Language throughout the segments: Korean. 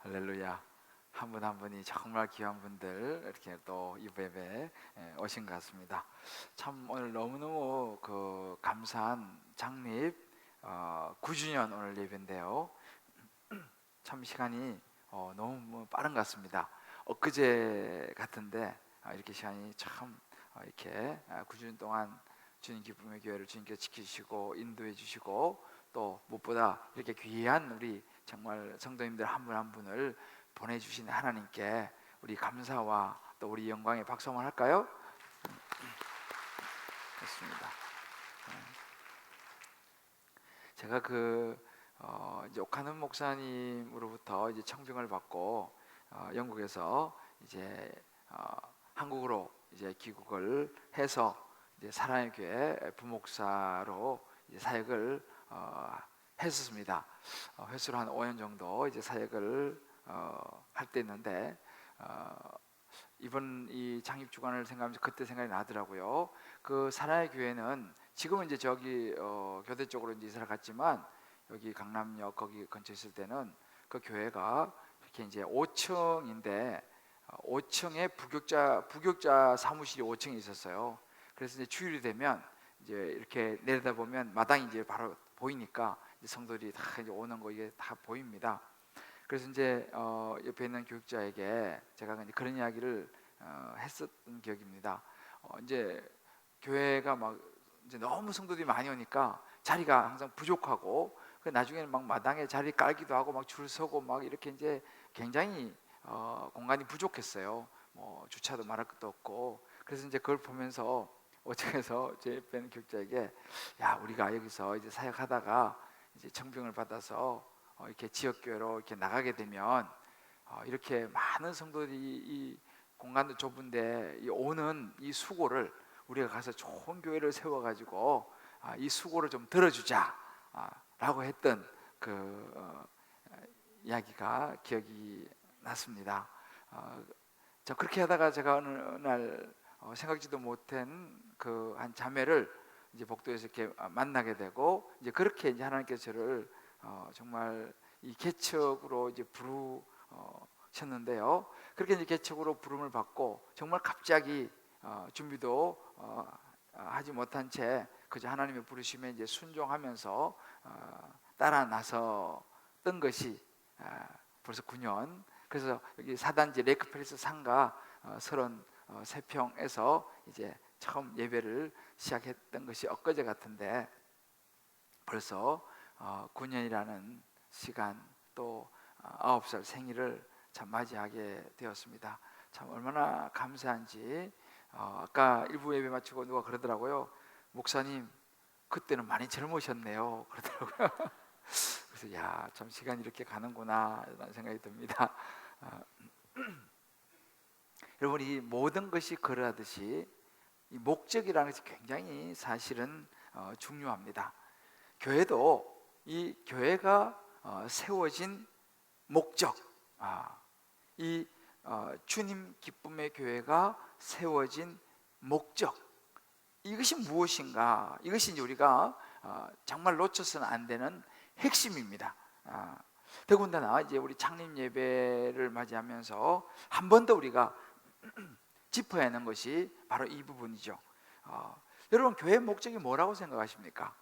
할렐루야. 한 분 한 분이 정말 귀한 분들 이렇게 또 이 예배에 오신 것 같습니다. 참 오늘 너무너무 감사한 창립 9주년 오늘 예배인데요. 참 시간이 너무 빠른 것 같습니다. 엊그제 같은데 이렇게 시간이 참 이렇게 9주년 동안 주님 기쁨의 교회를 주님께서 지키시고 인도해 주시고 또 무엇보다 이렇게 귀한 우리 정말 성도님들 한 분 한 분을 보내주신 하나님께 우리 감사와 또 우리 영광의 박수 한번 할까요? 좋습니다. 제가 이제 오카는 목사님으로부터 이제 청빙을 받고 영국에서 이제 한국으로 이제 귀국을 해서 이제 사랑의 교회 부목사로 이제 사역을 했었습니다. 횟수로 한 5년 정도 이제 사역을 할 때 있는데 이번 이 창립 주간을 생각하면서 그때 생각이 나더라고요. 그 사랑의 교회는 지금은 이제 저기 교대 쪽으로 이제 이사를 갔지만 여기 강남역 거기 근처에 있을 때는 그 교회가 이렇게 이제 5층인데 5층에 부교육자 사무실이 5층에 있었어요. 그래서 이제 주일이 되면 이제 이렇게 내려다 보면 마당이 이제 바로 보이니까 이제 성도들이 다 이제 오는 거 이게 다 보입니다. 그래서 이제 옆에 있는 교육자에게 제가 이제 그런 이야기를 했었던 기억입니다. 이제 교회가 막 이제 너무 성도들이 많이 오니까 자리가 항상 부족하고 나중에는 막 마당에 자리 깔기도 하고 막 줄 서고 막 이렇게 이제 굉장히 공간이 부족했어요. 뭐 주차도 말할 것도 없고. 그래서 이제 그걸 보면서 어쩌면서 제 옆에 있는 교육자에게 야 우리가 여기서 이제 사역하다가 이제 청빙을 받아서 이렇게 지역교회로 이렇게 나가게 되면 이렇게 많은 성도들이 이 공간도 좁은데 오는 이 수고를 우리가 가서 좋은 교회를 세워가지고 이 수고를 좀 들어주자 라고 했던 이야기가 기억이 났습니다. 저 그렇게 하다가 제가 어느 날 생각지도 못한 한 자매를 이제 복도에서 이렇게 만나게 되고 이제 그렇게 이제 하나님께서 저를 정말 이 개척으로 이제 부르셨는데요. 그렇게 이제 개척으로 부름을 받고 정말 갑자기 준비도 하지 못한 채 그저 하나님의 부르심에 이제 순종하면서 따라 나섰던 것이 벌써 9년. 그래서 여기 사단지 레이크패리스 상가 33평에서 이제 처음 예배를 시작했던 것이 엊그제 같은데 벌써 9년이라는 시간 또 9살 생일을 참 맞이하게 되었습니다. 참 얼마나 감사한지. 아까 일부 예배 마치고 누가 그러더라고요. 목사님 그때는 많이 젊으셨네요 그러더라고요. 그래서 야 참 시간이 이렇게 가는구나 이런 생각이 듭니다. 여러분 이 모든 것이 그러하듯이 이 목적이라는 것이 굉장히 사실은 중요합니다. 교회도 이 교회가 세워진 목적, 이 주님 기쁨의 교회가 세워진 목적, 이것이 무엇인가? 이것이 이제 우리가 정말 놓쳐서는 안 되는 핵심입니다. 더군다나 이제 우리 창립 예배를 맞이하면서 한 번 더 우리가 짚어야 하는 것이 바로 이 부분이죠. 여러분 교회의 목적이 뭐라고 생각하십니까?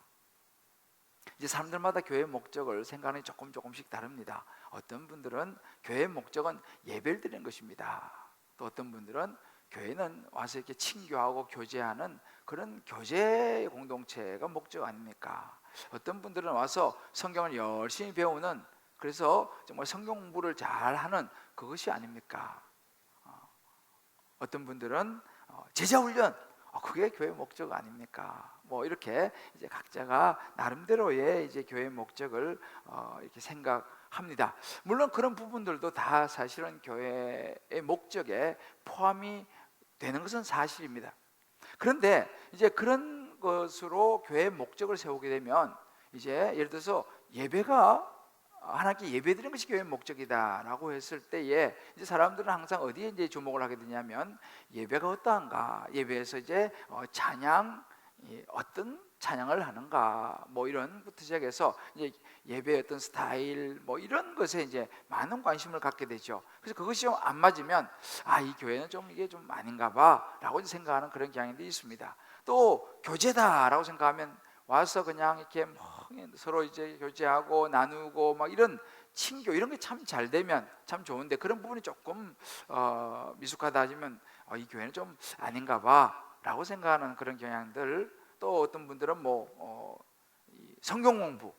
이제 사람들마다 교회의 목적을 생각하는 게 조금씩 다릅니다. 어떤 분들은 교회의 목적은 예배를 드리는 것입니다. 또 어떤 분들은 교회는 와서 이렇게 친교하고 교제하는 그런 교제 공동체가 목적 아닙니까? 어떤 분들은 와서 성경을 열심히 배우는, 그래서 정말 성경 공부를 잘하는 그것이 아닙니까? 어떤 분들은 제자 훈련, 그게 교회 목적 아닙니까? 뭐 이렇게 이제 각자가 나름대로의 이제 교회 목적을 이렇게 생각합니다. 물론 그런 부분들도 다 사실은 교회의 목적에 포함이 되는 것은 사실입니다. 그런데 이제 그런 것으로 교회의 목적을 세우게 되면 이제 예를 들어서 예배가 하나님께 예배드리는 것이 교회의 목적이다라고 했을 때에 이제 사람들은 항상 어디에 이제 주목을 하게 되냐면 예배가 어떠한가, 예배에서 이제 찬양 어떤 찬양을 하는가, 뭐 이런부터 시작해서 이제 예배의 어떤 스타일, 뭐 이런 것에 이제 많은 관심을 갖게 되죠. 그래서 그것이 좀 안 맞으면 이 교회는 좀 이게 좀 아닌가 봐라고 생각하는 그런 경향들이 있습니다. 또 교제다라고 생각하면 와서 그냥 이렇게 뭐 서로 이제 교제하고 나누고 막 이런 친교 이런 게 참 잘 되면 참 좋은데, 그런 부분이 조금 미숙하다 하시면 이 교회는 좀 아닌가 봐라고 생각하는 그런 경향들. 또 어떤 분들은 이 성경 공부,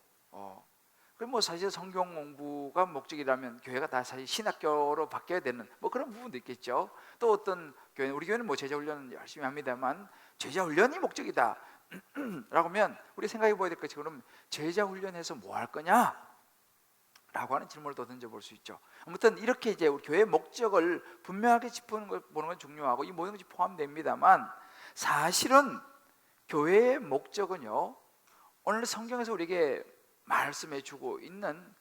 그럼 뭐 사실 성경 공부가 목적이라면 교회가 다 사실 신학교로 바뀌어야 되는 뭐 그런 부분도 있겠죠. 또 어떤 교회, 우리 교회는 뭐 제자 훈련 열심히 합니다만 제자 훈련이 목적이다 라고 하면 우리 생각해 보야 될 것이, 그럼 제자 훈련해서 뭐 할 거냐? 라고 하는 질문을 더 던져볼 수 있죠. 아무튼 이렇게 이제 우리 교회의 목적을 분명하게 짚어보는 건 중요하고 이 모든 것이 포함됩니다만, 사실은 교회의 목적은요, 오늘 성경에서 우리에게 말씀해 주고 있는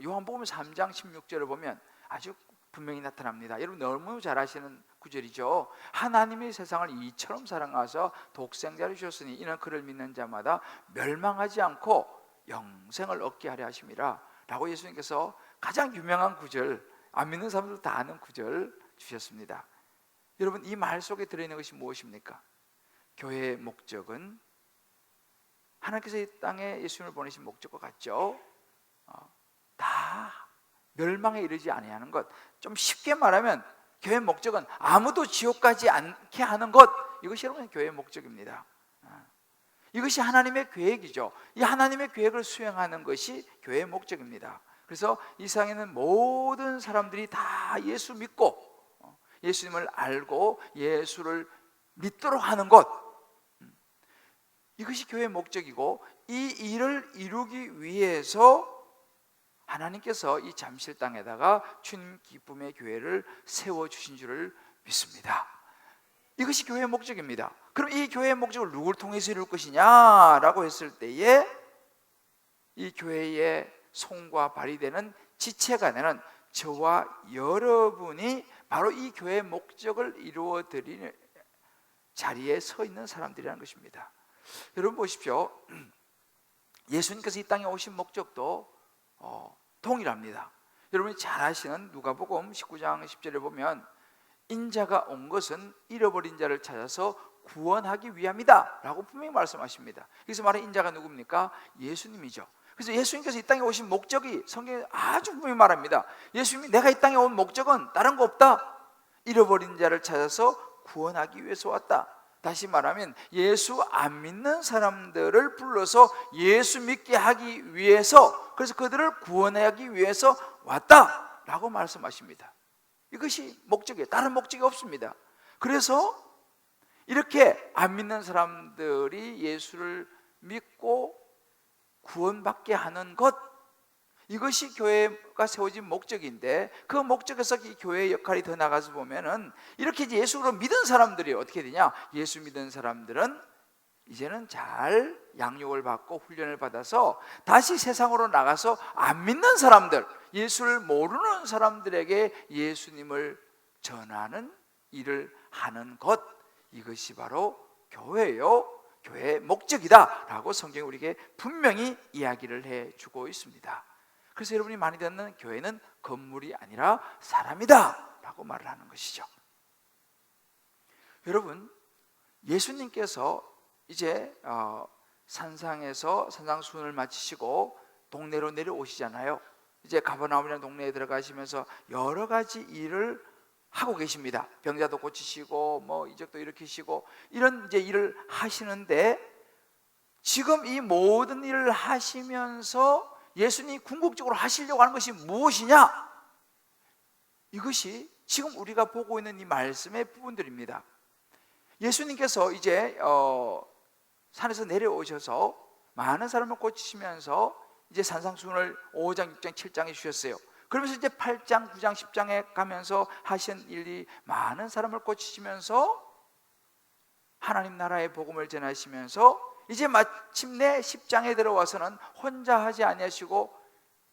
요한복음 3장 16절을 보면 아주 분명히 나타납니다. 여러분 너무 잘 아시는 구절이죠. 하나님이 세상을 이처럼 사랑하사 독생자를 주셨으니 이는 그를 믿는 자마다 멸망하지 않고 영생을 얻게 하려 하심이라 라고 예수님께서 가장 유명한 구절, 안 믿는 사람들도 다 아는 구절 주셨습니다. 여러분 이 말 속에 들어있는 것이 무엇입니까? 교회의 목적은 하나님께서 이 땅에 예수님을 보내신 목적과 같죠. 다 멸망에 이르지 아니하는 것. 좀 쉽게 말하면 교회의 목적은 아무도 지옥 가지 않게 하는 것, 이것이 여러분 교회의 목적입니다. 이것이 하나님의 계획이죠. 이 하나님의 계획을 수행하는 것이 교회의 목적입니다. 그래서 이 세상에는 모든 사람들이 다 예수 믿고 예수님을 알고 예수를 믿도록 하는 것, 이것이 교회의 목적이고, 이 일을 이루기 위해서 하나님께서 이 잠실 땅에다가 주님 기쁨의 교회를 세워주신 줄을 믿습니다. 이것이 교회의 목적입니다. 그럼 이 교회의 목적을 누구를 통해서 이룰 것이냐라고 했을 때에 이 교회의 손과 발이 되는 지체가 되는 저와 여러분이 바로 이 교회의 목적을 이루어 드리는 자리에 서 있는 사람들이라는 것입니다. 여러분 보십시오. 예수님께서 이 땅에 오신 목적도 동일합니다. 여러분이 잘 아시는 누가복음 19장 10절에 보면 인자가 온 것은 잃어버린 자를 찾아서 구원하기 위함이다 라고 분명히 말씀하십니다. 그래서 말하는 인자가 누굽니까? 예수님이죠. 그래서 예수님께서 이 땅에 오신 목적이 성경에 아주 분명히 말합니다. 예수님이 내가 이 땅에 온 목적은 다른 거 없다, 잃어버린 자를 찾아서 구원하기 위해서 왔다. 다시 말하면 예수 안 믿는 사람들을 불러서 예수 믿게 하기 위해서, 그래서 그들을 구원하기 위해서 왔다 라고 말씀하십니다. 이것이 목적이에요. 다른 목적이 없습니다. 그래서 이렇게 안 믿는 사람들이 예수를 믿고 구원받게 하는 것, 이것이 교회가 세워진 목적인데, 그 목적에서 이 교회의 역할이 더 나가서 보면은 이렇게 이제 예수로 믿은 사람들이 어떻게 되냐? 예수 믿은 사람들은 이제는 잘 양육을 받고 훈련을 받아서 다시 세상으로 나가서 안 믿는 사람들, 예수를 모르는 사람들에게 예수님을 전하는 일을 하는 것, 이것이 바로 교회요, 교회의 목적이다 라고 성경이 우리에게 분명히 이야기를 해주고 있습니다. 그래서 여러분이 많이 듣는 교회는 건물이 아니라 사람이다 라고 말을 하는 것이죠. 여러분, 예수님께서 이제 산상에서 산상수훈을 마치시고 동네로 내려오시잖아요. 이제 가버나움이라는 동네에 들어가시면서 여러 가지 일을 하고 계십니다. 병자도 고치시고 뭐 이적도 일으키시고 이런 이제 일을 하시는데, 지금 이 모든 일을 하시면서 예수님이 궁극적으로 하시려고 하는 것이 무엇이냐? 이것이 지금 우리가 보고 있는 이 말씀의 부분들입니다. 예수님께서 이제 산에서 내려오셔서 많은 사람을 고치시면서 이제 산상수훈을 5장, 6장, 7장에 주셨어요. 그러면서 이제 8장, 9장, 10장에 가면서 하신 일이 많은 사람을 고치시면서 하나님 나라의 복음을 전하시면서 이제 마침내 10장에 들어와서는 혼자 하지 아니하시고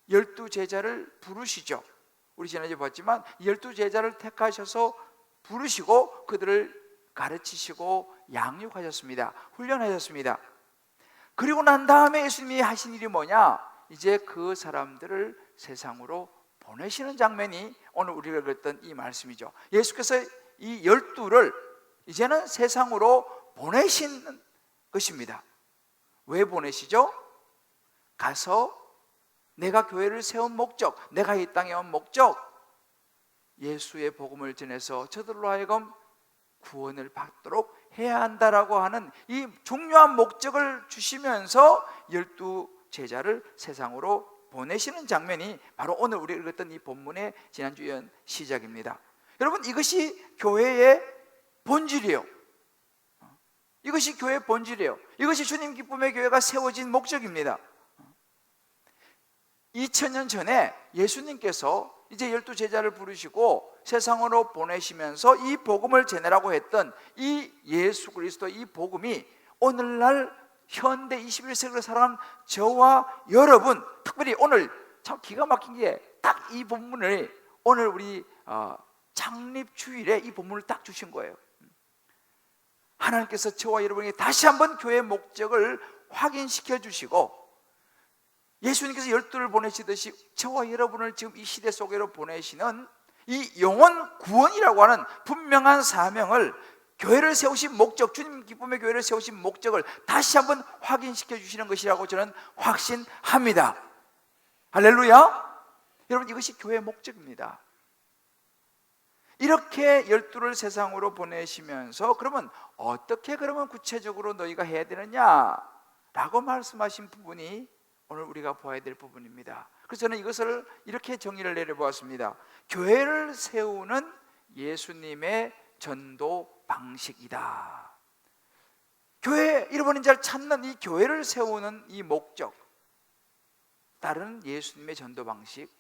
12제자를 부르시죠. 우리 지난주에 봤지만 12제자를 택하셔서 부르시고 그들을 가르치시고 양육하셨습니다. 훈련하셨습니다. 그리고 난 다음에 예수님이 하신 일이 뭐냐? 이제 그 사람들을 세상으로 보내시는 장면이 오늘 우리가 읽었던 이 말씀이죠. 예수께서 이 12를 이제는 세상으로 보내시는 것입니다. 왜 보내시죠? 가서 내가 교회를 세운 목적, 내가 이 땅에 온 목적, 예수의 복음을 전해서 저들로 하여금 구원을 받도록 해야 한다라고 하는 이 중요한 목적을 주시면서 12 제자를 세상으로 보내시는 장면이 바로 오늘 우리가 읽었던 이 본문의 지난주 연 시작입니다. 여러분, 이것이 교회의 본질이에요. 이것이 교회의 본질이에요. 이것이 주님 기쁨의 교회가 세워진 목적입니다. 2000년 전에 예수님께서 이제 12 제자를 부르시고 세상으로 보내시면서 이 복음을 전하라고 했던 이 예수 그리스도 이 복음이 오늘날 현대 21세기를 살아가는 저와 여러분, 특별히 오늘 참 기가 막힌 게 딱 이 본문을 오늘 우리 창립 주일에 이 본문을 딱 주신 거예요. 하나님께서 저와 여러분에게 다시 한번 교회의 목적을 확인시켜 주시고, 예수님께서 12를 보내시듯이 저와 여러분을 지금 이 시대 속으로 보내시는 이 영혼 구원이라고 하는 분명한 사명을, 교회를 세우신 목적, 주님 기쁨의 교회를 세우신 목적을 다시 한번 확인시켜 주시는 것이라고 저는 확신합니다. 할렐루야. 여러분, 이것이 교회의 목적입니다. 이렇게 12를 세상으로 보내시면서 그러면 어떻게 그러면 구체적으로 너희가 해야 되느냐 라고 말씀하신 부분이 오늘 우리가 보아야 될 부분입니다. 그래서 저는 이것을 이렇게 정의를 내려보았습니다. 교회를 세우는 예수님의 전도 방식이다. 교회 잃어버린 자를 찾는 이 교회를 세우는 이 목적, 다른 예수님의 전도 방식.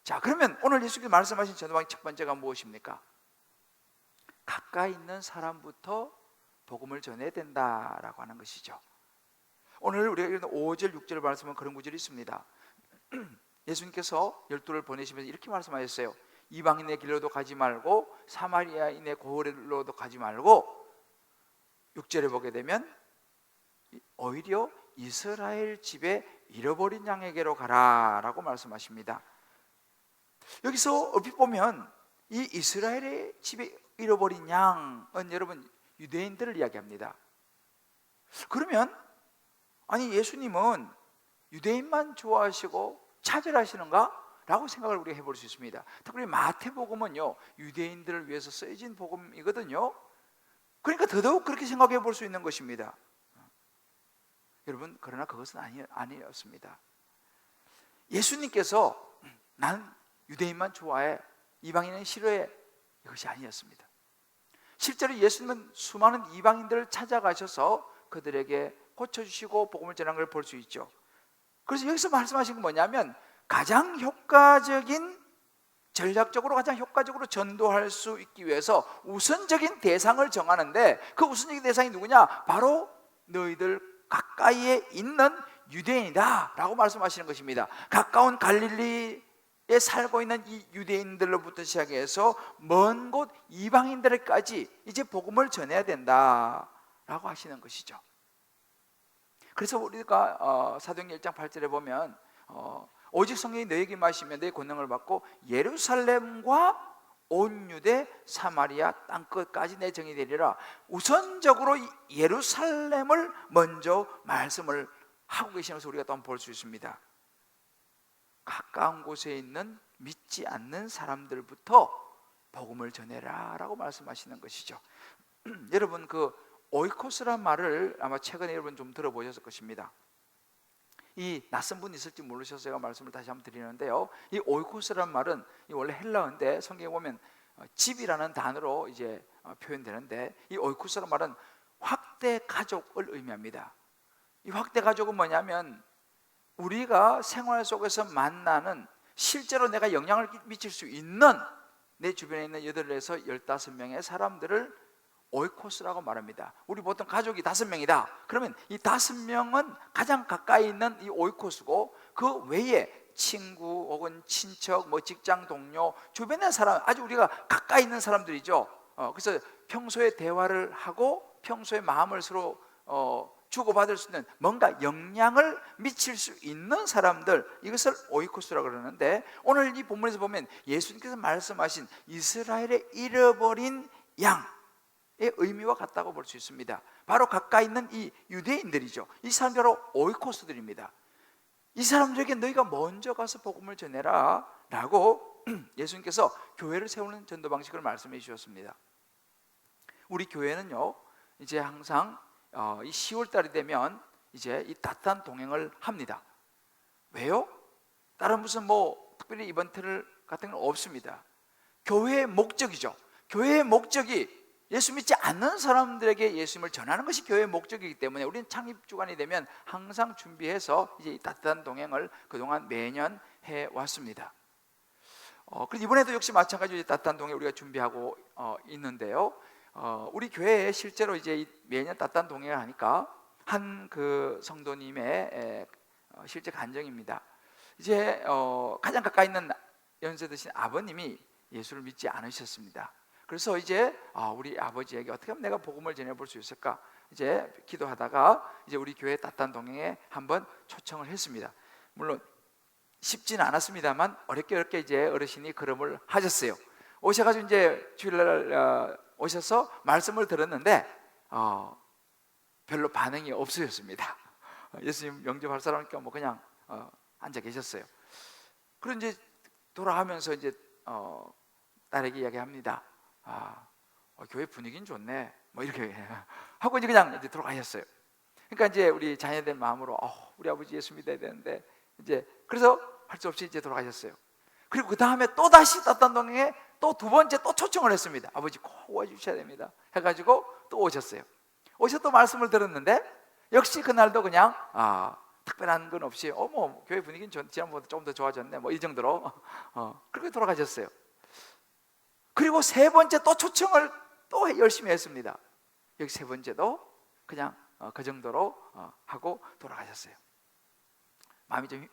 자, 그러면 오늘 예수님이 말씀하신 전도 방식 첫 번째가 무엇입니까? 가까이 있는 사람부터 복음을 전해야 된다라고 하는 것이죠. 오늘 우리가 읽는 5절, 6절 말씀은 그런 구절이 있습니다. 예수님께서 12를 보내시면서 이렇게 말씀하셨어요. 이방인의 길로도 가지 말고 사마리아인의 고을로도 가지 말고, 6절에 보게 되면 오히려 이스라엘 집에 잃어버린 양에게로 가라 라고 말씀하십니다. 여기서 얼핏 보면 이 이스라엘의 집에 잃어버린 양은 여러분 유대인들을 이야기합니다. 그러면 아니, 예수님은 유대인만 좋아하시고 차별하시는가? 라고 생각을 우리가 해볼 수 있습니다. 특별히 마태복음은요, 유대인들을 위해서 쓰여진 복음이거든요. 그러니까 더더욱 그렇게 생각해 볼 수 있는 것입니다. 여러분, 그러나 그것은 아니었습니다. 예수님께서 난 유대인만 좋아해, 이방인은 싫어해, 이것이 아니었습니다. 실제로 예수님은 수많은 이방인들을 찾아가셔서 그들에게 고쳐주시고 복음을 전하는 걸 볼 수 있죠. 그래서 여기서 말씀하신 건 뭐냐면, 가장 효과적인, 전략적으로 가장 효과적으로 전도할 수 있기 위해서 우선적인 대상을 정하는데, 그 우선적인 대상이 누구냐? 바로 너희들 가까이에 있는 유대인이다 라고 말씀하시는 것입니다. 가까운 갈릴리에 살고 있는 이 유대인들로부터 시작해서 먼 곳 이방인들에까지 이제 복음을 전해야 된다 라고 하시는 것이죠. 그래서 우리가 사도행전 1장 8절에 보면 오직 성령이 너에게 임하시면 내 권능을 받고 예루살렘과 온 유대 사마리아 땅끝까지 내 정이 되리라. 우선적으로 예루살렘을 먼저 말씀을 하고 계시면서 우리가 또 한번 볼 수 있습니다. 가까운 곳에 있는 믿지 않는 사람들부터 복음을 전해라 라고 말씀하시는 것이죠. 여러분, 그 오이코스란 말을 아마 최근에 여러분 좀 들어보셨을 것입니다. 이 낯선 분이 있을지 모르셔서 제가 말씀을 다시 한번 드리는데요, 이 오이코스란 말은 원래 헬라어인데 성경에 보면 집이라는 단어로 이제 표현되는데, 이 오이코스란 말은 확대 가족을 의미합니다. 이 확대 가족은 뭐냐면, 우리가 생활 속에서 만나는, 실제로 내가 영향을 미칠 수 있는 내 주변에 있는 8에서 15명의 사람들을 오이코스라고 말합니다. 우리 보통 가족이 5명이다. 그러면 이 5명은 가장 가까이 있는 이 오이코스고, 그 외에 친구 혹은 친척, 직장 동료, 주변의 사람, 아주 우리가 가까이 있는 사람들이죠. 그래서 평소에 대화를 하고 평소에 마음을 서로 주고받을 수 있는 뭔가 영향을 미칠 수 있는 사람들, 이것을 오이코스라고 그러는데, 오늘 이 본문에서 보면 예수님께서 말씀하신 이스라엘의 잃어버린 양의 의미와 같다고 볼 수 있습니다. 바로 가까이 있는 이 유대인들이죠. 이 사람들이 바로 오이코스들입니다. 이 사람들에게 너희가 먼저 가서 복음을 전해라 라고 예수님께서 교회를 세우는 전도 방식을 말씀해 주셨습니다. 우리 교회는요, 이제 항상 이 10월 달이 되면 이제 이 따뜻한 동행을 합니다. 왜요? 다른 무슨 특별히 이벤트 같은 건 없습니다. 교회의 목적이죠. 교회의 목적이 예수 믿지 않는 사람들에게 예수님을 전하는 것이 교회의 목적이기 때문에 우리는 창립 주간이 되면 항상 준비해서 이제 이 따뜻한 동행을 그동안 매년 해 왔습니다. 그래서 이번에도 역시 마찬가지로 따뜻한 동행 우리가 준비하고 있는데요. 우리 교회에 실제로 이제 매년 따뜻한 동행을 하니까 한 그 성도님의 실제 간증입니다. 이제 가장 가까이 있는 연세 드신 아버님이 예수를 믿지 않으셨습니다. 그래서 이제 우리 아버지에게 어떻게 하면 내가 복음을 전해볼 수 있을까, 이제 기도하다가 이제 우리 교회 따뜻한 동행에 한번 초청을 했습니다. 물론 쉽지는 않았습니다만 어렵게 이제 어르신이 걸음을 하셨어요. 오셔가지고 이제 주일날 오셔서 말씀을 들었는데 별로 반응이 없으셨습니다. 예수님 영접할 사람이니까 그냥 앉아 계셨어요. 그리고 이제 돌아가면서 이제 딸에게 이야기합니다. 교회 분위기는 좋네, 이렇게 하고 이제 그냥 이제 돌아가셨어요. 그러니까 이제 우리 자녀들 마음으로 우리 아버지 예수 믿어야 되는데, 이제 그래서 할 수 없이 이제 돌아가셨어요. 그리고 그 다음에 또 다시 따뜻한 동행에 또 두 번째 또 초청을 했습니다. 아버지 꼭 와주셔야 됩니다 해가지고 또 오셨어요. 오셔서 또 말씀을 들었는데 역시 그날도 그냥 특별한 건 없이 교회 분위기는 지난번보다 조금 더 좋아졌네, 이 정도로 그렇게 돌아가셨어요. 그리고 세 번째 또 초청을 또 열심히 했습니다. 여기 세 번째도 그냥 그 정도로 하고 돌아가셨어요. 마음이 좀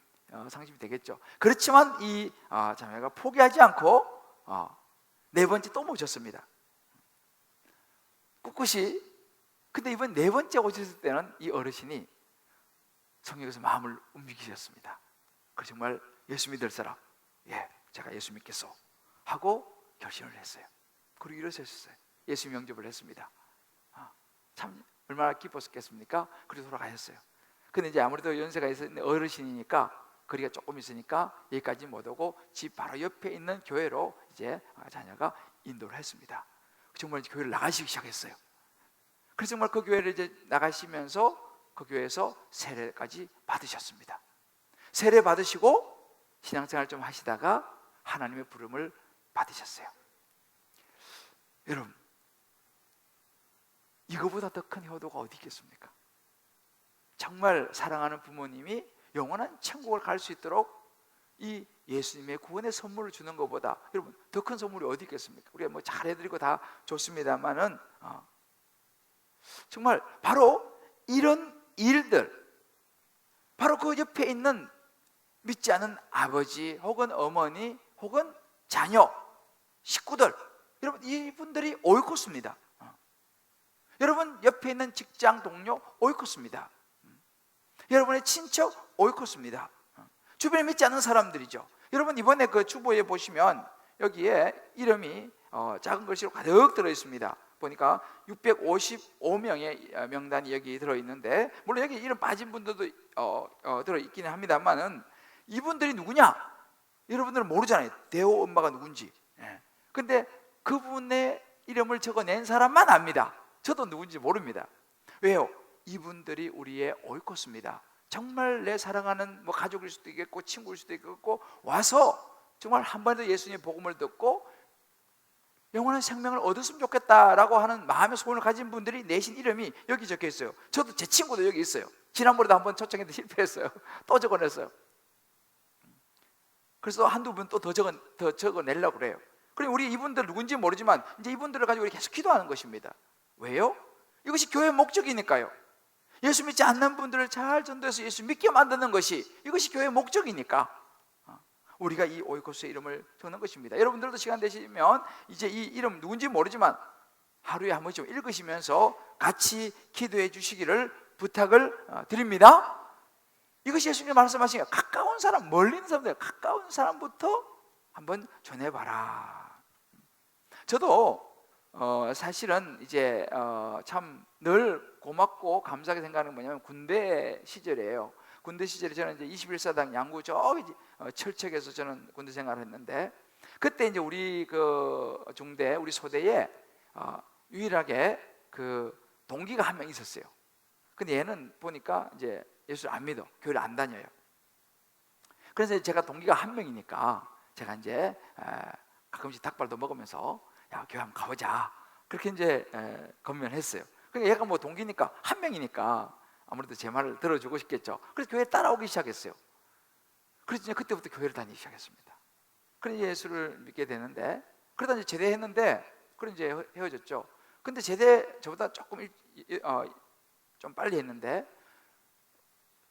상심이 되겠죠. 그렇지만 이 자매가 포기하지 않고 네 번째 또 모셨습니다. 꿋꿋이. 근데 이번 네 번째 오셨을 때는 이 어르신이 성령에서 마음을 움직이셨습니다. 그 정말 예수 믿을 사람, 제가 예수 믿겠소 하고 결심을 했어요. 그리고 일어서셨어요. 예수 영접을 했습니다. 참 얼마나 기뻤겠습니까? 그리고 돌아가셨어요. 근데 이제 아무래도 연세가 있는 어르신이니까 거리가 조금 있으니까 여기까지 못 오고 집 바로 옆에 있는 교회로 이제 자녀가 인도를 했습니다. 정말 이제 교회를 나가시기 시작했어요. 그래서 정말 그 교회를 이제 나가시면서 그 교회에서 세례까지 받으셨습니다. 세례 받으시고 신앙생활 좀 하시다가 하나님의 부름을 받으셨어요. 여러분, 이거보다 더 큰 효도가 어디 있겠습니까? 정말 사랑하는 부모님이 영원한 천국을 갈 수 있도록 이 예수님의 구원의 선물을 주는 것보다 여러분 더 큰 선물이 어디 있겠습니까? 우리가 잘해드리고 다 좋습니다만은 정말 바로 이런 일들, 바로 그 옆에 있는 믿지 않은 아버지 혹은 어머니 혹은 자녀, 식구들, 여러분 이분들이 오이코스입니다. 여러분 옆에 있는 직장 동료 오이코스입니다. 여러분의 친척 오이코스입니다. 주변에 믿지 않는 사람들이죠. 여러분 이번에 그 주보에 보시면 여기에 이름이 작은 글씨로 가득 들어 있습니다. 보니까 655명의 명단이 여기 들어있는데, 물론 여기 이름 빠진 분들도 들어있기는 합니다만은 이분들이 누구냐? 여러분들은 모르잖아요. 대호 엄마가 누군지. 근데 그분의 이름을 적어낸 사람만 압니다. 저도 누군지 모릅니다. 왜요? 이분들이 우리의 오이코스입니다. 정말 내 사랑하는 가족일 수도 있겠고 친구일 수도 있겠고 와서 정말 한 번도 예수님의 복음을 듣고 영원한 생명을 얻었으면 좋겠다라고 하는 마음의 소원을 가진 분들이 내신 이름이 여기 적혀 있어요. 저도 제 친구도 여기 있어요. 지난번에도 한번 초청했는데 실패했어요. 또 적어냈어요. 그래서 한두 분 또 더 적어내려고 그래요. 그리고 우리 이분들 누군지 모르지만 이제 이분들을 가지고 계속 기도하는 것입니다. 왜요? 이것이 교회의 목적이니까요. 예수 믿지 않는 분들을 잘 전도해서 예수 믿게 만드는 것이, 이것이 교회의 목적이니까 우리가 이 오이코스의 이름을 적는 것입니다. 여러분들도 시간 되시면 이제 이 이름 누군지 모르지만 하루에 한 번씩 읽으시면서 같이 기도해 주시기를 부탁을 드립니다. 이것이 예수님이 말씀하신 거예요. 가까운 사람, 멀리 있는 사람들, 가까운 사람부터 한번 전해봐라. 저도 사실은 이제 참 늘 고맙고 감사하게 생각하는 게 뭐냐면 군대 시절이에요. 군대 시절에 저는 이제 21사단 양구 저기 철책에서 저는 군대 생활을 했는데, 그때 이제 우리 그 중대, 우리 소대에 유일하게 그 동기가 한 명 있었어요. 근데 얘는 보니까 이제 예수를 안 믿어, 교회를 안 다녀요. 그래서 제가 동기가 한 명이니까 제가 이제 가끔씩 닭발도 먹으면서 야, 교회 한번 가보자, 그렇게 이제 건면했어요. 그러니까 얘가 뭐 동기니까 한 명이니까 아무래도 제 말을 들어주고 싶겠죠. 그래서 교회에 따라오기 시작했어요. 그래서 이제 그때부터 교회를 다니기 시작했습니다. 그래서 예수를 믿게 되는데, 그러다 이제 제대했는데, 그래 이제 헤어졌죠. 근데 제대 저보다 조금 좀 빨리 했는데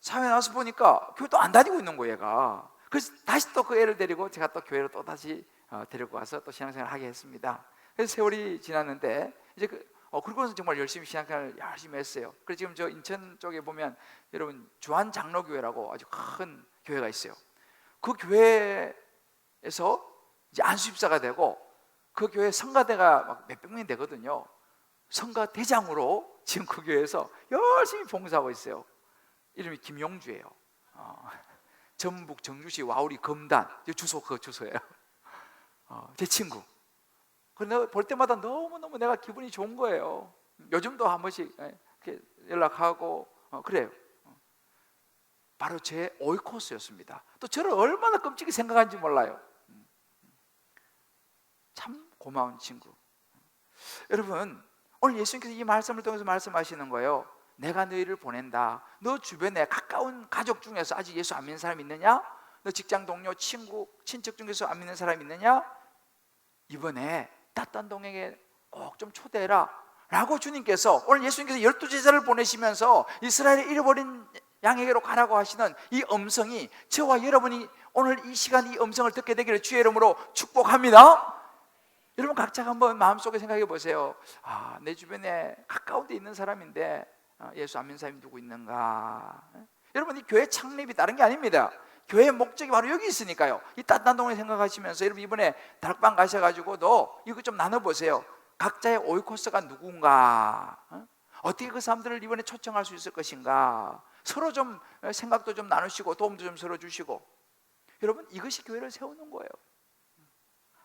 사회 나와서 보니까 교회 또 안 다니고 있는 거예요, 얘가. 그래서 다시 또 그 애를 데리고 제가 또 교회로 또 다시 데리고 와서 또 신앙생활을 하게 했습니다. 그래서 세월이 지났는데 이제 그러고서 정말 열심히 신앙생활을 열심히 했어요. 그래서 지금 저 인천 쪽에 보면 여러분 주한 장로교회라고 아주 큰 교회가 있어요. 그 교회에서 이제 안수집사가 되고 그 교회 성가대가 막 몇백 명이 되거든요. 성가대장으로 지금 그 교회에서 열심히 봉사하고 있어요. 이름이 김용주예요. 전북 정주시 와우리 검단 주소, 그 주소예요. 제 친구. 그런데 볼 때마다 너무너무 내가 기분이 좋은 거예요. 요즘도 한 번씩 이렇게 연락하고 그래요. 바로 제 오이코스였습니다. 또 저를 얼마나 끔찍히 생각하는지 몰라요. 참 고마운 친구. 여러분, 오늘 예수님께서 이 말씀을 통해서 말씀하시는 거예요. 내가 너희를 보낸다. 너 주변에 가까운 가족 중에서 아직 예수 안 믿는 사람 있느냐? 너 직장 동료, 친구, 친척 중에서 안 믿는 사람 있느냐? 이번에 땄단동에게 꼭 좀 초대해라 라고 주님께서, 오늘 예수님께서 12제자를 보내시면서 이스라엘의 잃어버린 양에게로 가라고 하시는 이 음성이 저와 여러분이 오늘 이 시간 이 음성을 듣게 되기를 주의 이름으로 축복합니다. 여러분 각자가 한번 마음속에 생각해 보세요. 내 주변에 가까운 데 있는 사람인데 예수 안 믿는 사람이 누구 있는가? 여러분, 이 교회 창립이 다른 게 아닙니다. 교회의 목적이 바로 여기 있으니까요. 이 따뜻한 생각하시면서 여러분 이번에 다락방 가셔가지고도 이거 좀 나눠보세요. 각자의 오이코스가 누군가, 어떻게 그 사람들을 이번에 초청할 수 있을 것인가, 서로 좀 생각도 좀 나누시고 도움도 좀 서로 주시고. 여러분, 이것이 교회를 세우는 거예요.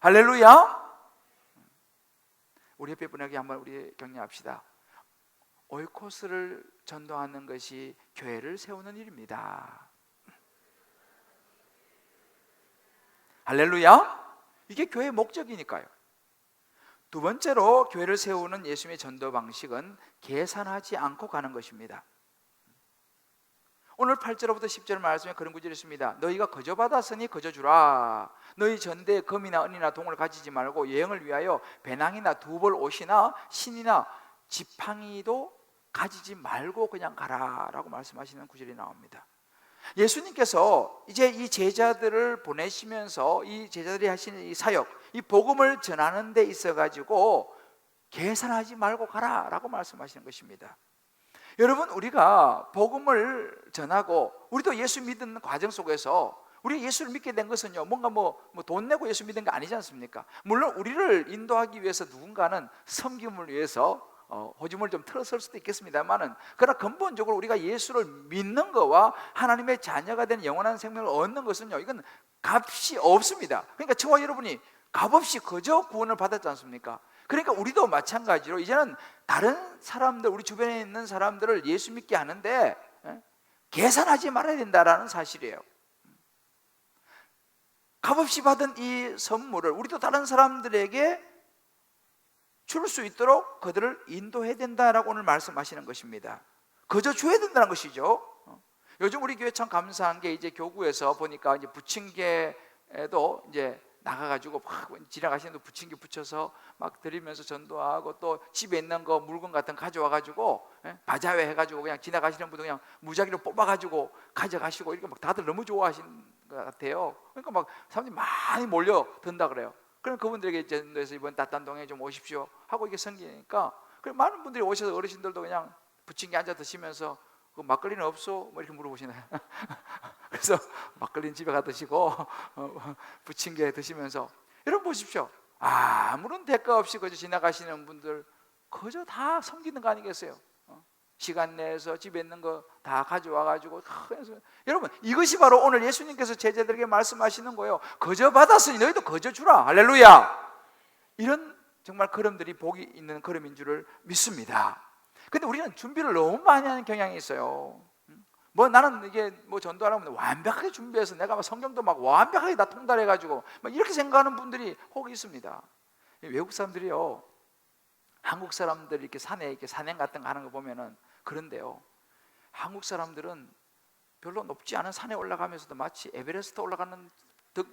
할렐루야. 우리 옆에 분에게 한번 우리 격려합시다. 오이코스를 전도하는 것이 교회를 세우는 일입니다. 할렐루야. 이게 교회의 목적이니까요. 두 번째로 교회를 세우는 예수님의 전도 방식은 계산하지 않고 가는 것입니다. 오늘 8절부터 10절 말씀에 그런 구절이 있습니다. 너희가 거저 받았으니 거저 주라. 너희 전대에 금이나 은이나 동을 가지지 말고 여행을 위하여 배낭이나 두벌 옷이나 신이나 지팡이도 가지지 말고 그냥 가라라고 말씀하시는 구절이 나옵니다. 예수님께서 이제 이 제자들을 보내시면서 이 제자들이 하시는 이 사역, 이 복음을 전하는 데 있어 가지고 계산하지 말고 가라라고 말씀하시는 것입니다. 여러분, 우리가 복음을 전하고 우리도 예수 믿는 과정 속에서 우리 예수를 믿게 된 것은요, 뭔가 돈 내고 예수 믿는 게 아니지 않습니까? 물론 우리를 인도하기 위해서 누군가는 섬김을 위해서 호주머니를 좀 틀어설 수도 있겠습니다만은, 그러나 근본적으로 우리가 예수를 믿는 거와 하나님의 자녀가 된 영원한 생명을 얻는 것은요, 이건 값이 없습니다. 그러니까 저와 여러분이 값없이 그저 구원을 받았지 않습니까? 그러니까 우리도 마찬가지로 이제는 다른 사람들, 우리 주변에 있는 사람들을 예수 믿게 하는데 계산하지 말아야 된다라는 사실이에요. 값없이 받은 이 선물을 우리도 다른 사람들에게 줄 수 있도록 그들을 인도해야 된다라고 오늘 말씀하시는 것입니다. 그저 줘야 된다는 것이죠. 요즘 우리 교회 참 감사한 게, 이제 교구에서 보니까 이제 부침개도 이제 나가가지고 막 지나가시는 분 부침개 붙여서 막 드리면서 전도하고, 또 집에 있는 거 물건 같은 거 가져와가지고 바자회 해가지고 그냥 지나가시는 분도 그냥 무작위로 뽑아가지고 가져가시고, 이렇게 막 다들 너무 좋아하시는 것 같아요. 그러니까 막 사람들이 많이 몰려든다 그래요. 그럼 그분들에게 전도해서 이번 따뜻동에 좀 오십시오 하고 이게 생기니까, 그럼 많은 분들이 오셔서 어르신들도 그냥 부침개 앉아 드시면서 그 막걸리는 없어? 뭐 이렇게 물어보시나요? 그래서 막걸리는 집에 가 드시고 부침개 드시면서, 여러분 보십시오. 아무런 대가 없이 그저 지나가시는 분들 그저 다 섬기는 거 아니겠어요? 시간 내서 집에 있는 거 다 가져와 가지고 여러분, 이것이 바로 오늘 예수님께서 제자들에게 말씀하시는 거예요. 거저 받았으니 너희도 거저 주라. 할렐루야. 이런 정말 걸음들이 복이 있는 걸음인 줄을 믿습니다. 근데 우리는 준비를 너무 많이 하는 경향이 있어요. 뭐 나는 이게 뭐 전도하려면 완벽하게 준비해서 내가 막 성경도 막 완벽하게 다 통달해 가지고 막 이렇게 생각하는 분들이 혹 있습니다. 외국 사람들이요, 한국 사람들 이렇게 산에 이렇게 산행 같은 거 하는 거 보면은 그런데요, 한국 사람들은 별로 높지 않은 산에 올라가면서도 마치 에베레스트 올라가는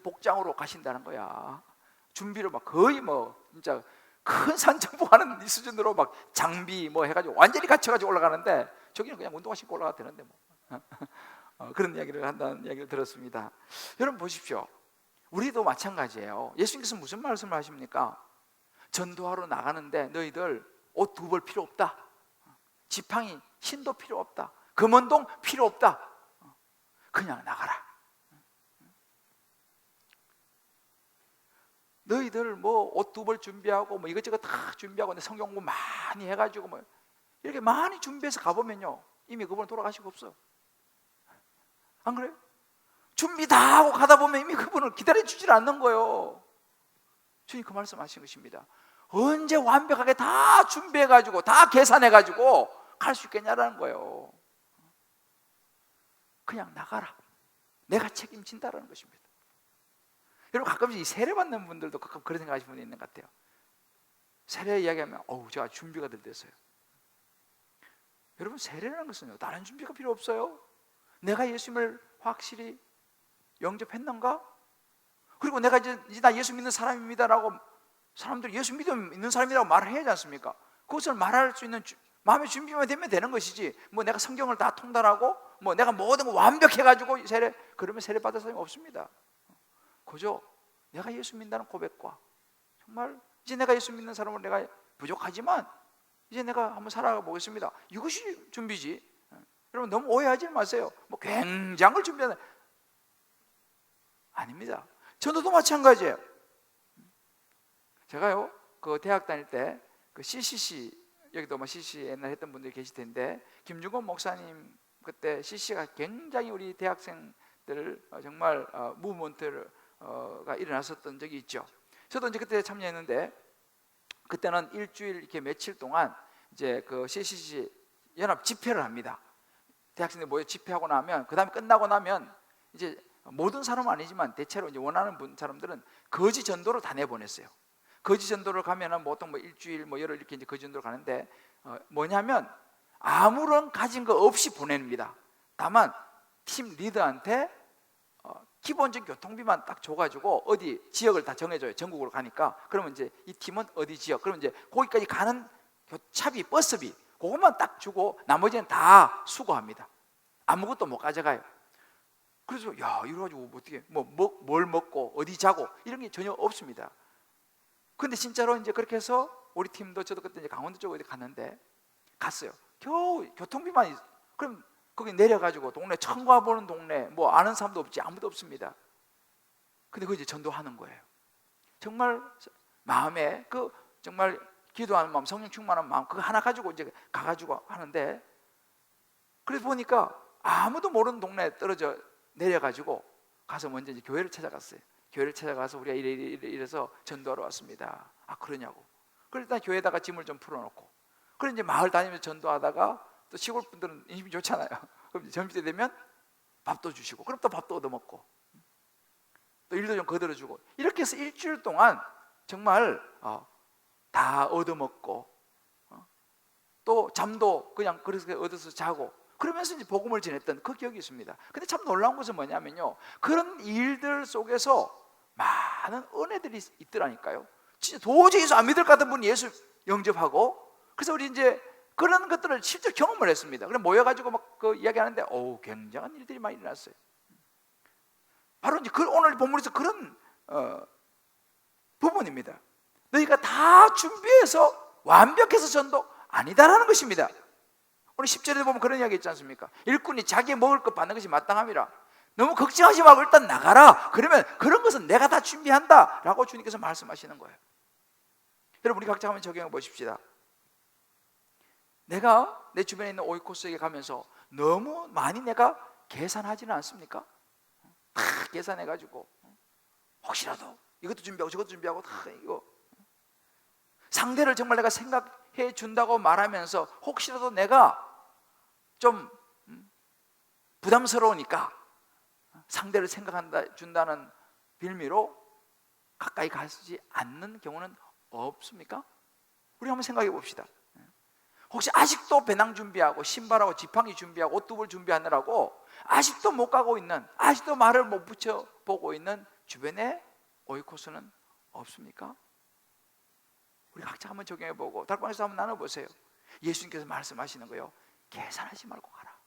복장으로 가신다는 거야. 준비를 막 거의 뭐 진짜 큰 산 정복하는 이 수준으로 막 장비 뭐 해가지고 완전히 갖춰가지고 올라가는데, 저기는 그냥 운동화 신고 올라가도 되는데 뭐 그런 이야기를 한다는 이야기를 들었습니다. 여러분 보십시오. 우리도 마찬가지예요. 예수님께서 무슨 말씀을 하십니까? 전도하러 나가는데 너희들 옷 두 벌 필요 없다. 지팡이 흰도 필요 없다. 금은동 필요 없다. 그냥 나가라. 너희들 뭐 옷 두 벌 준비하고 뭐 이것저것 다 준비하고 성경 공부 많이 해가지고 뭐 이렇게 많이 준비해서 가보면요, 이미 그분은 돌아가시고 없어. 안 그래요? 준비 다 하고 가다 보면 이미 그분을 기다려주질 않는 거예요. 주님 그 말씀하신 것입니다. 언제 완벽하게 다 준비해가지고 다 계산해가지고 갈 수 있겠냐라는 거예요. 그냥 나가라. 내가 책임진다라는 것입니다. 여러분 가끔씩 이 세례 받는 분들도 가끔 그런 생각하시는 분이 있는 것 같아요. 세례 이야기하면 제가 준비가 될 됐어요. 여러분 세례라는 것은요, 다른 준비가 필요 없어요. 내가 예수님을 확실히 영접했는가? 그리고 내가 이제 나 예수 믿는 사람입니다라고 사람들이 예수 믿는 사람이라고 말을 해야 하지 않습니까? 그것을 말할 수 있는 마음의 준비만 되면 되는 것이지, 뭐 내가 성경을 다 통달하고 뭐 내가 모든 거 완벽해가지고 그러면 세례 받을 사람이 없습니다. 그저 내가 예수 믿는다는 고백과 정말 이제 내가 예수 믿는 사람으로 내가 부족하지만 이제 내가 한번 살아가 보겠습니다, 이것이 준비지. 여러분 너무 오해하지 마세요. 뭐 굉장을 준비하는, 아닙니다. 전도도 마찬가지예요. 제가요 그 대학 다닐 때 그 CCC, 여기도 뭐 CCC 옛날 했던 분들이 계실 텐데, 김중건 목사님 그때 CCC가 굉장히 우리 대학생들 정말 무브먼트가 일어났었던 적이 있죠. 저도 이제 그때 참여했는데, 그때는 일주일 이렇게 며칠 동안 이제 그 CCC 연합 집회를 합니다. 대학생들 모여 집회하고 나면, 그 다음에 끝나고 나면 이제 모든 사람은 아니지만 대체로 이제 원하는 사람들은 거지 전도를 다 내보냈어요. 거지 전도를 가면은 보통 뭐 일주일 뭐 열흘 이렇게 이제 거지 전도를 가는데, 뭐냐면 아무런 가진 거 없이 보냅니다. 다만 팀 리더한테 기본적 교통비만 딱 줘가지고 어디 지역을 다 정해줘요. 전국으로 가니까. 그러면 이제 이 팀은 어디 지역, 그러면 이제 거기까지 가는 차비, 버스비 그것만 딱 주고 나머지는 다 수거합니다. 아무것도 못 가져가요. 그래서 이래가지고 어떻게 뭘 먹고 어디 자고 이런 게 전혀 없습니다. 근데 진짜로 이제 그렇게 해서 우리 팀도, 저도 그때 이제 강원도 쪽에 갔는데, 갔어요. 겨우 교통비만 그럼 거기 내려가지고 동네 처음 가보는 동네, 뭐 아는 사람도 없지, 아무도 없습니다. 근데 그 이제 전도하는 거예요. 정말 마음에 그 정말 기도하는 마음, 성령 충만한 마음, 그거 하나 가지고 이제 가가지고 하는데, 그래서 보니까 아무도 모르는 동네에 떨어져 내려가지고 가서 먼저 이제 교회를 찾아갔어요. 교회를 찾아가서 우리가 이래서 전도하러 왔습니다. 그러냐고. 그래서 일단 교회에다가 짐을 좀 풀어놓고, 그래 이제 마을 다니면서 전도하다가, 또 시골 분들은 인심이 좋잖아요. 그럼 점심 때 되면 밥도 주시고, 그럼 또 밥도 얻어먹고, 또 일도 좀 거들어주고, 이렇게 해서 일주일 동안 정말 다 얻어먹고, 또 잠도 그냥 그렇게 얻어서 자고, 그러면서 이제 복음을 전했던 그 기억이 있습니다. 근데 참 놀라운 것은 뭐냐면요, 그런 일들 속에서 많은 은혜들이 있더라니까요. 진짜 도저히 예수 안 믿을 것 같은 분이 예수 영접하고, 그래서 우리 이제 그런 것들을 실제 경험을 했습니다. 그래 모여가지고 막 그 이야기하는데, 굉장한 일들이 많이 일어났어요. 바로 이제 오늘 본문에서 그런 부분입니다. 너희가 다 준비해서 완벽해서 전도 아니다라는 것입니다. 오늘 10절에 보면 그런 이야기 있지 않습니까? 일꾼이 자기의 먹을 것 받는 것이 마땅함이라. 너무 걱정하지 말고 일단 나가라. 그러면 그런 것은 내가 다 준비한다 라고 주님께서 말씀하시는 거예요. 여러분, 우리 각자 한번 적용해 보십시다. 내가 내 주변에 있는 오이코스에게 가면서 너무 많이 내가 계산하지는 않습니까? 다 계산해가지고 혹시라도 이것도 준비하고 저것도 준비하고 다 이거 상대를 정말 내가 생각해 준다고 말하면서 혹시라도 내가 좀 부담스러우니까 상대를 생각한다 준다는 빌미로 가까이 가지 않는 경우는 없습니까? 우리 한번 생각해 봅시다. 혹시 아직도 배낭 준비하고 신발하고 지팡이 준비하고 옷두벌 준비하느라고 아직도 못 가고 있는, 아직도 말을 못 붙여보고 있는 주변에 오이코스는 없습니까? 우리 각자 한번 적용해보고 달방에서 한번 나눠보세요. 예수님께서 말씀하시는 거예요. 계산하지 말고 가라.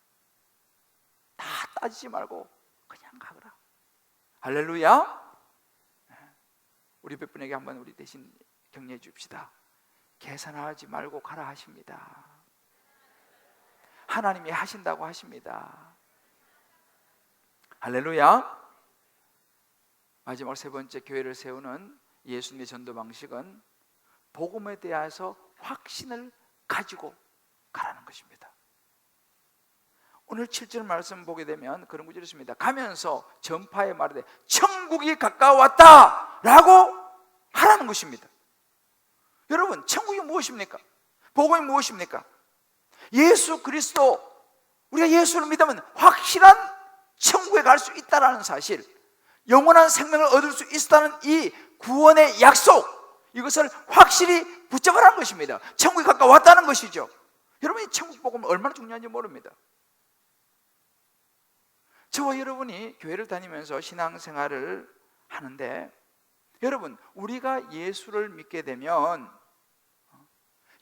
다 따지지 말고 그냥 가거라. 할렐루야. 우리 몇 분에게 한번 우리 대신 격려해 줍시다. 계산하지 말고 가라 하십니다. 하나님이 하신다고 하십니다. 할렐루야. 마지막 세 번째 교회를 세우는 예수님의 전도 방식은 복음에 대해서 확신을 가지고 가라는 것입니다. 오늘 7절 말씀 보게 되면 그런 구절이 있습니다. 가면서 전파에 말하되 천국이 가까웠다 라고 하라는 것입니다. 여러분, 천국이 무엇입니까? 복음이 무엇입니까? 예수 그리스도, 우리가 예수를 믿으면 확실한 천국에 갈 수 있다는 사실, 영원한 생명을 얻을 수 있다는 이 구원의 약속, 이것을 확실히 붙잡으라는 것입니다. 천국이 가까웠다는 것이죠. 여러분이 천국 복음이 얼마나 중요한지 모릅니다. 저와 여러분이 교회를 다니면서 신앙생활을 하는데, 여러분, 우리가 예수를 믿게 되면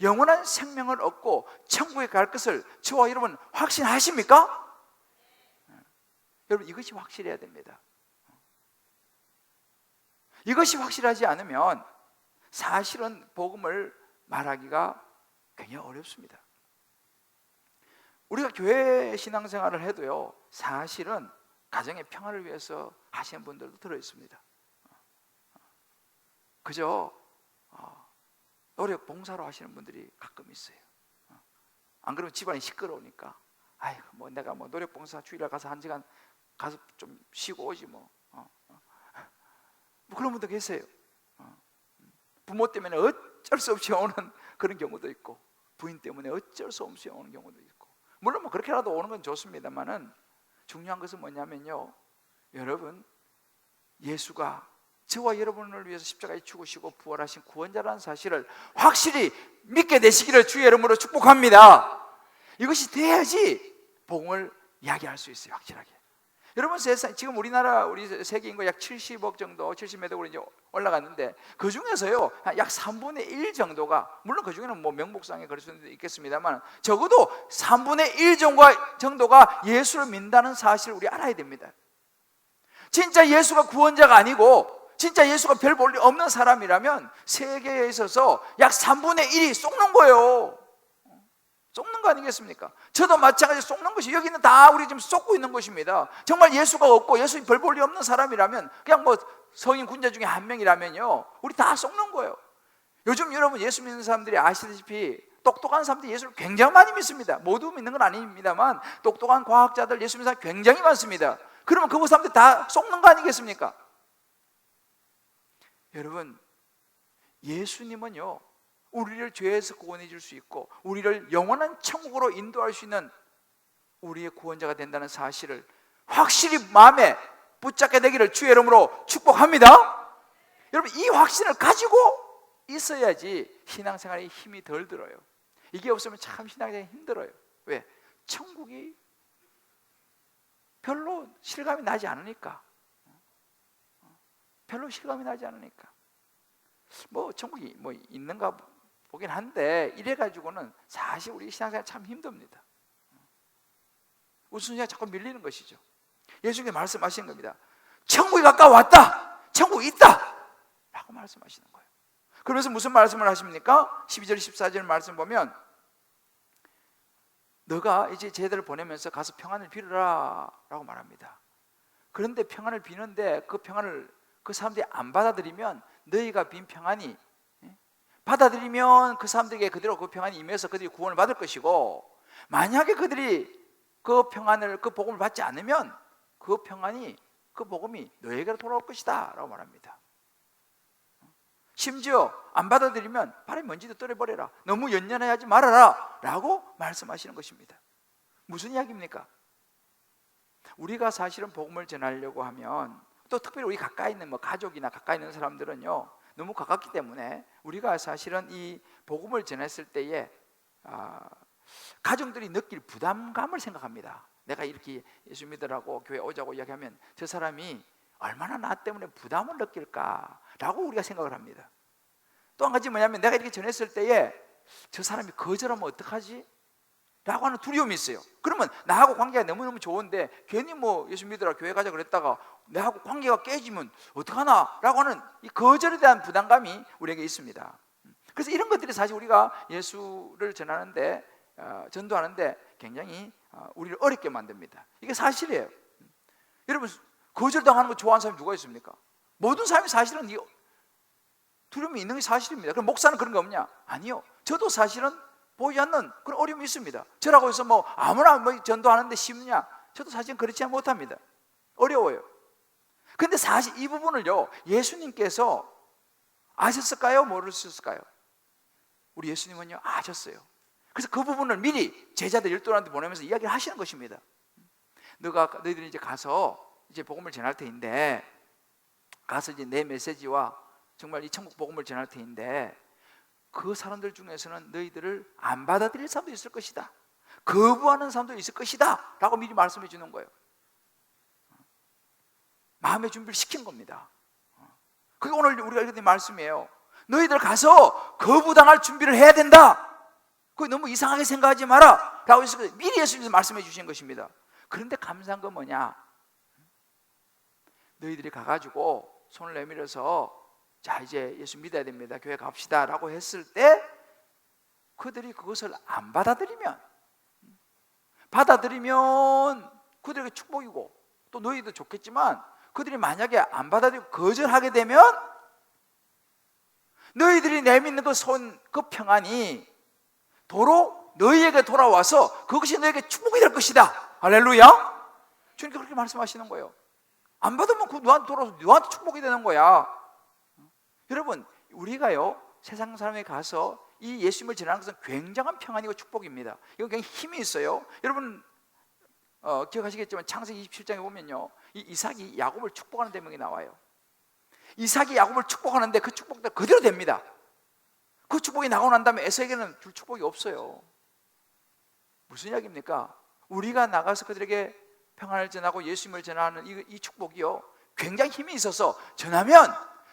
영원한 생명을 얻고 천국에 갈 것을 저와 여러분 확신하십니까? 여러분, 이것이 확실해야 됩니다. 이것이 확실하지 않으면 사실은 복음을 말하기가 굉장히 어렵습니다. 우리가 교회 신앙생활을 해도요, 사실은 가정의 평화를 위해서 하시는 분들도 들어있습니다. 그저 노력 봉사로 하시는 분들이 가끔 있어요. 안 그러면 집안이 시끄러우니까 아이고 뭐 내가 뭐 노력 봉사 주일날 가서 1시간 가서 좀 쉬고 오지 뭐 그런 분도 계세요. 부모 때문에 어쩔 수 없이 오는 그런 경우도 있고, 부인 때문에 어쩔 수 없이 오는 경우도 있고, 물론 뭐 그렇게라도 오는 건 좋습니다만은 중요한 것은 뭐냐면요, 여러분, 예수가 저와 여러분을 위해서 십자가에 죽으시고 부활하신 구원자라는 사실을 확실히 믿게 되시기를 주의 이름으로 축복합니다. 이것이 돼야지 복음을 이야기할 수 있어요, 확실하게. 여러분, 지금 우리 세계 인구 약 70억 정도, 70몇 억으로 이제 올라갔는데, 그 중에서요 약 3분의 1 정도가, 물론 그 중에는 뭐 명목상에 그럴 수도 있겠습니다만, 적어도 3분의 1 정도가 예수를 믿는다는 사실을 우리 알아야 됩니다. 진짜 예수가 구원자가 아니고 진짜 예수가 별 볼 일 없는 사람이라면 세계에 있어서 약 3분의 1이 썩는 거예요. 썩는 거 아니겠습니까? 저도 마찬가지로 썩는 것이, 여기는 다 우리 지금 썩고 있는 것입니다. 정말 예수가 없고 예수 별 볼 일 없는 사람이라면, 그냥 뭐 성인 군자 중에 한 명이라면요, 우리 다 썩는 거예요. 요즘 여러분 예수 믿는 사람들이 아시다시피 똑똑한 사람들이 예수를 굉장히 많이 믿습니다. 모두 믿는 건 아닙니다만 똑똑한 과학자들, 예수 믿는 사람 굉장히 많습니다. 그러면 그 사람들 다 썩는 거 아니겠습니까? 여러분, 예수님은요 우리를 죄에서 구원해 줄 수 있고 우리를 영원한 천국으로 인도할 수 있는 우리의 구원자가 된다는 사실을 확실히 마음에 붙잡게 되기를 주의 이름으로 축복합니다. 여러분, 이 확신을 가지고 있어야지 신앙생활에 힘이 덜 들어요. 이게 없으면 참 신앙생활이 힘들어요. 왜? 천국이 별로 실감이 나지 않으니까. 별로 실감이 나지 않으니까. 뭐 천국이 뭐 있는가 보긴 한데, 이래가지고는 사실 우리 신앙생활 참 힘듭니다. 우선순위가 자꾸 밀리는 것이죠. 예수님이 말씀하시는 겁니다. 천국이 가까웠다, 천국이 있다 라고 말씀하시는 거예요. 그러면서 무슨 말씀을 하십니까? 12절 14절 말씀 보면 너가 이제 쟤들을 보내면서 가서 평안을 빌어라 라고 말합니다. 그런데 평안을 비는데 그 평안을 그 사람들이 안 받아들이면 너희가 빈 평안이, 받아들이면 그 사람들에게 그대로 그 평안이 임해서 그들이 구원을 받을 것이고, 만약에 그들이 그 평안을, 그 복음을 받지 않으면 그 평안이, 그 복음이 너에게로 돌아올 것이다 라고 말합니다. 심지어 안 받아들이면 발에 먼지도 떨어버려라, 너무 연연하지 말아라 라고 말씀하시는 것입니다. 무슨 이야기입니까? 우리가 사실은 복음을 전하려고 하면, 또 특별히 우리 가까이 있는 가족이나 가까이 있는 사람들은요, 너무 가깝기 때문에 우리가 사실은 이 복음을 전했을 때에 가정들이 느낄 부담감을 생각합니다. 내가 이렇게 예수 믿으라고 교회 오자고 이야기하면 저 사람이 얼마나 나 때문에 부담을 느낄까라고 우리가 생각을 합니다. 또 한 가지 뭐냐면, 내가 이렇게 전했을 때에 저 사람이 거절하면 어떡하지? 라고 하는 두려움이 있어요. 그러면 나하고 관계가 너무너무 좋은데 괜히 예수 믿으라 교회 가자 그랬다가 나하고 관계가 깨지면 어떡하나 라고 하는 이 거절에 대한 부담감이 우리에게 있습니다. 그래서 이런 것들이 사실 우리가 예수를 전하는데, 전도하는데 굉장히 우리를 어렵게 만듭니다. 이게 사실이에요. 여러분, 거절당하는 거 좋아하는 사람이 누가 있습니까? 모든 사람이 사실은 이 두려움이 있는 게 사실입니다. 그럼 목사는 그런 거 없냐? 아니요. 저도 사실은 보이지 않는 그런 어려움이 있습니다. 저라고 해서 아무나 전도하는데 쉽냐? 저도 사실은 그렇지 못합니다. 어려워요. 근데 사실 이 부분을요, 예수님께서 아셨을까요? 모르셨을까요? 우리 예수님은요, 아셨어요. 그래서 그 부분을 미리 제자들 12사람한테 보내면서 이야기를 하시는 것입니다. 너희들이 이제 가서 이제 복음을 전할 테인데, 가서 이제 내 메시지와 정말 이 천국 복음을 전할 테인데, 그 사람들 중에서는 너희들을 안 받아들일 사람도 있을 것이다, 거부하는 사람도 있을 것이다 라고 미리 말씀해 주는 거예요. 마음의 준비를 시킨 겁니다. 그게 오늘 우리가 읽은 말씀이에요. 너희들 가서 거부당할 준비를 해야 된다. 그거 너무 이상하게 생각하지 마라 라고 해서 미리 예수님께서 말씀해 주신 것입니다. 그런데 감사한 건 뭐냐? 너희들이 가가지고 손을 내밀어서 자, 이제 예수 믿어야 됩니다, 교회 갑시다 라고 했을 때 그들이 그것을 안 받아들이면 그들에게 축복이고 또 너희도 좋겠지만, 그들이 만약에 안 받아들이고 거절하게 되면 너희들이 내미는 그 평안이 도로 너희에게 돌아와서 그것이 너희에게 축복이 될 것이다. 할렐루야. 주님께서 그렇게 말씀하시는 거예요. 안 받으면 그 너한테 돌아와서 너한테 축복이 되는 거야. 여러분, 우리가요 세상 사람에 가서 이 예수님을 전하는 것은 굉장한 평안이고 축복입니다. 이거 굉장히 힘이 있어요. 여러분 기억하시겠지만 창세기 27장에 보면요, 이 이삭이 야곱을 축복하는 대목이 나와요. 이삭이 야곱을 축복하는데 그 축복도 그대로 됩니다. 그 축복이 나오고 난 다음에 에서에게는 줄 축복이 없어요. 무슨 이야기입니까? 우리가 나가서 그들에게 평안을 전하고 예수님을 전하는 이 축복이요, 굉장히 힘이 있어서 전하면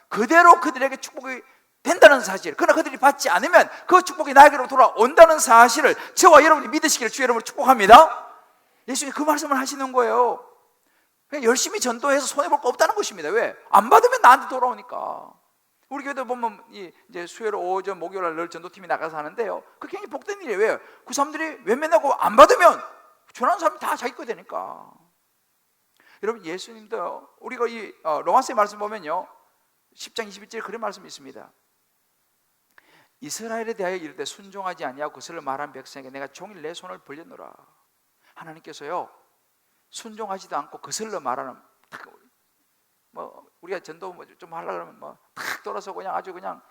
그대로 그들에게 축복이 된다는 사실, 그러나 그들이 받지 않으면 그 축복이 나에게로 돌아온다는 사실을 저와 여러분이 믿으시기를 주 여러분을 축복합니다. 예수님이 그 말씀을 하시는 거예요. 그냥 열심히 전도해서 손해볼 거 없다는 것입니다. 왜? 안 받으면 나한테 돌아오니까. 우리 교회도 보면 이제 수요일 오전 목요일 날 전도팀이 나가서 하는데요, 그 굉장히 복된 일이에요. 왜요? 그 사람들이 외면하고 안 받으면 전하는 사람이 다 자기 거 되니까. 여러분, 예수님도 우리가 이 로마서의 말씀 보면요, 10장 21절에 그런 말씀이 있습니다. 이스라엘에 대하여 이르되 순종하지 아니하고 그것을 말한 백성에게 내가 종일 내 손을 벌렸노라. 하나님께서요, 순종하지도 않고 거슬러 말하는, 우리가 전도 좀 하려고 그러면 탁 돌아서 그냥 아주 그냥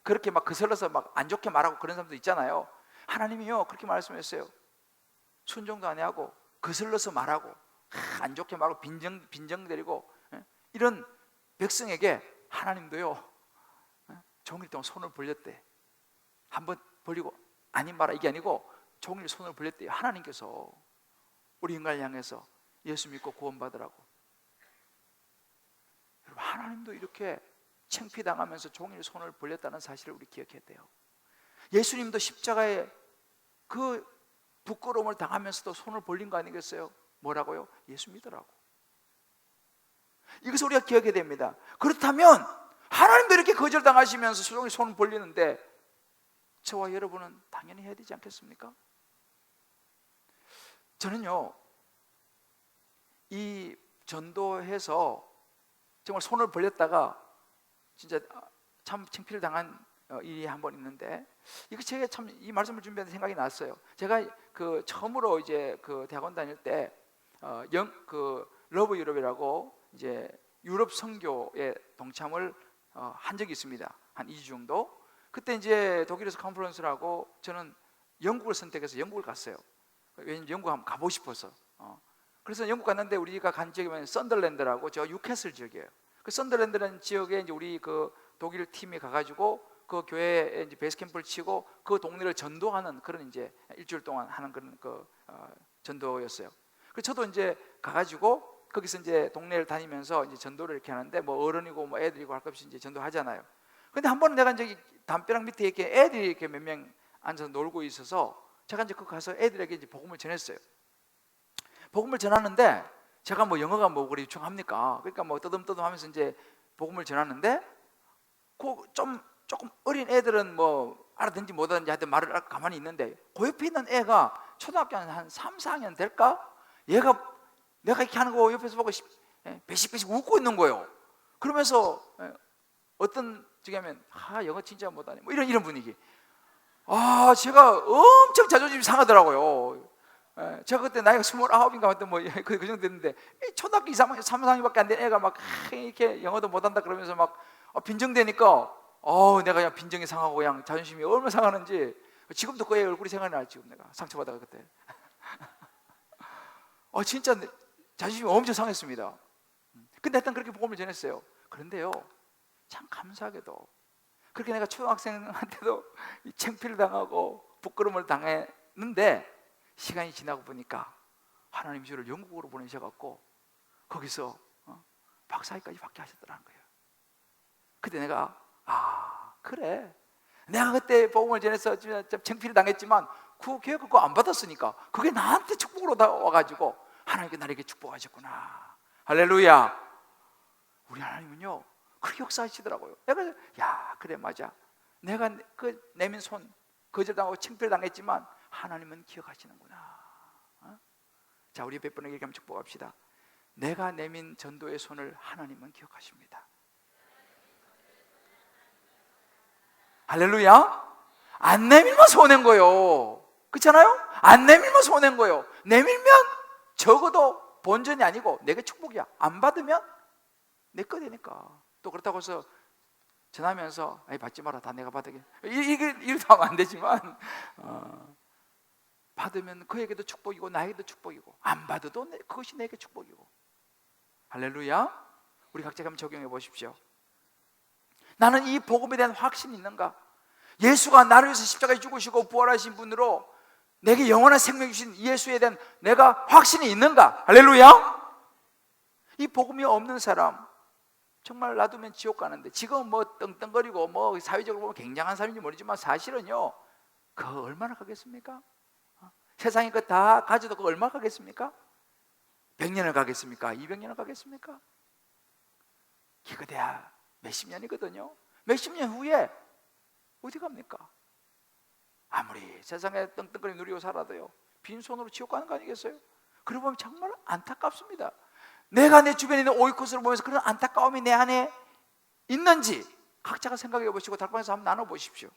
그렇게 막 거슬러서 막 안 좋게 말하고 그런 사람도 있잖아요. 하나님이요 그렇게 말씀했어요. 순종도 안 하고 거슬러서 말하고 안 좋게 말하고 빈정대리고 이런 백성에게 하나님도요 종일 동안 손을 벌렸대. 한번 벌리고 아닌 말아 이게 아니고 종일 손을 벌렸대요. 하나님께서 우리 인간을 향해서 예수 믿고 구원받으라고. 여러분, 하나님도 이렇게 창피당하면서 종일 손을 벌렸다는 사실을 우리 기억해야 돼요. 예수님도 십자가에 그 부끄러움을 당하면서도 손을 벌린 거 아니겠어요? 뭐라고요? 예수 믿으라고. 이것을 우리가 기억해야 됩니다. 그렇다면 하나님도 이렇게 거절당하시면서 종일 손을 벌리는데 저와 여러분은 당연히 해야 되지 않겠습니까? 저는요, 이 전도해서 정말 손을 벌렸다가 진짜 참 창피를 당한 일이 한 번 있는데, 이거 제가 참 이 말씀을 준비하는 생각이 났어요. 제가 그 처음으로 이제 그 대학원 다닐 때 러브 유럽이라고 이제 유럽 선교에 동참을 한 적이 있습니다. 한 2주 정도. 그때 이제 독일에서 컨퍼런스라고 저는 영국을 선택해서 영국을 갔어요. 왜냐면 영국 한번 가보고 싶어서. 그래서 영국 갔는데 우리가 간 지역이 뭐냐면 썬덜랜드라고 저 뉴캐슬 지역이에요. 그 썬덜랜드라는 지역에 이제 우리 그 독일 팀이 가가지고 그 교회에 이제 베이스 캠프를 치고 그 동네를 전도하는 그런 이제 일주일 동안 하는 그런 전도였어요. 그래서 저도 이제 가가지고 거기서 이제 동네를 다니면서 이제 전도를 이렇게 하는데 뭐 어른이고 뭐 애들이고 할 것 없이 이제 전도하잖아요. 근데 한 번은 내가 이제 담벼락 밑에 이렇게 애들이 이렇게 몇 명 앉아서 놀고 있어서 제가 이제 그 가서 애들에게 이제 복음을 전했어요. 복음을 전하는데 제가 뭐 영어가 뭐 그리 유창합니까? 그러니까 뭐 떠듬떠듬하면서 이제 복음을 전하는데 그 조금 어린 애들은 뭐 알아듣는지 못하는지 하여튼 말을 가만히 있는데 그 옆에 있는 애가 초등학교 한 3, 4학년 될까? 얘가 내가 이렇게 하는 거 옆에서 보고 배식배식 웃고 있는 거예요. 그러면서 어떤 저기 하면 영어 진짜 못하네 뭐 이런 분위기. 제가 엄청 자존심이 상하더라고요. 제가 그때 나이가 29인가 그때 뭐 그 정도 됐는데 초등학교 2, 3, 4학년밖에 안 된 애가 막 이렇게 영어도 못한다 그러면서 막 빈정대니까 내가 그냥 빈정이 상하고 그냥 자존심이 얼마나 상하는지 지금도 그 애 얼굴이 생각이 나요. 지금 내가 상처받아가 그때 진짜 자존심이 엄청 상했습니다. 근데 하여튼 그렇게 복음을 전했어요. 그런데요, 참 감사하게도 그렇게 내가 초등학생한테도 창피를 당하고 부끄러움을 당했는데 시간이 지나고 보니까 하나님 저를 영국으로 보내셔갖고 거기서 박사학위까지 받게 하셨더라는 거예요. 그때 내가 그래, 내가 그때 복음을 전해서 좀 창피를 당했지만 그 교회 그거 안 받았으니까 그게 나한테 축복으로 와가지고 하나님께 나에게 축복하셨구나. 할렐루야. 우리 하나님은요 그렇게 역사하시더라고요. 내가 그래 맞아, 내가 그 내민 손 거절당하고 창피를 당했지만 하나님은 기억하시는구나. 자, 우리 몇 분에게 한번 축복합시다. 내가 내민 전도의 손을 하나님은 기억하십니다. 할렐루야. 안 내밀면 손해인 거예요. 그렇잖아요? 안 내밀면 손해인 거예요. 내밀면 적어도 본전이 아니고 내게 축복이야. 안 받으면 내 거 되니까. 또 그렇다고 해서 전하면서 받지 마라, 다 내가 받으게, 이렇게 하면 안 되지만 받으면 그에게도 축복이고 나에게도 축복이고 안 받아도 그것이 내게 축복이고. 할렐루야. 우리 각자 한번 적용해 보십시오. 나는 이 복음에 대한 확신이 있는가? 예수가 나를 위해서 십자가에 죽으시고 부활하신 분으로 내게 영원한 생명 주신 예수에 대한 내가 확신이 있는가? 할렐루야. 이 복음이 없는 사람 정말 놔두면 지옥 가는데, 지금 뭐 떵떵거리고 뭐 사회적으로 보면 굉장한 사람인지 모르지만 사실은요 그거 얼마나 가겠습니까? 세상에 그거 다 가져도 그거 얼마 가겠습니까? 100년을 가겠습니까? 200년을 가겠습니까? 기껏해야 몇십 년이거든요. 몇십 년 후에 어디 갑니까? 아무리 세상에 떵떵거리 누리고 살아도요 빈손으로 지옥 가는 거 아니겠어요? 그러고 보면 정말 안타깝습니다. 내가 내 주변에 있는 오이코스를 보면서 그런 안타까움이 내 안에 있는지 각자가 생각해 보시고 달방에서 한번 나눠보십시오.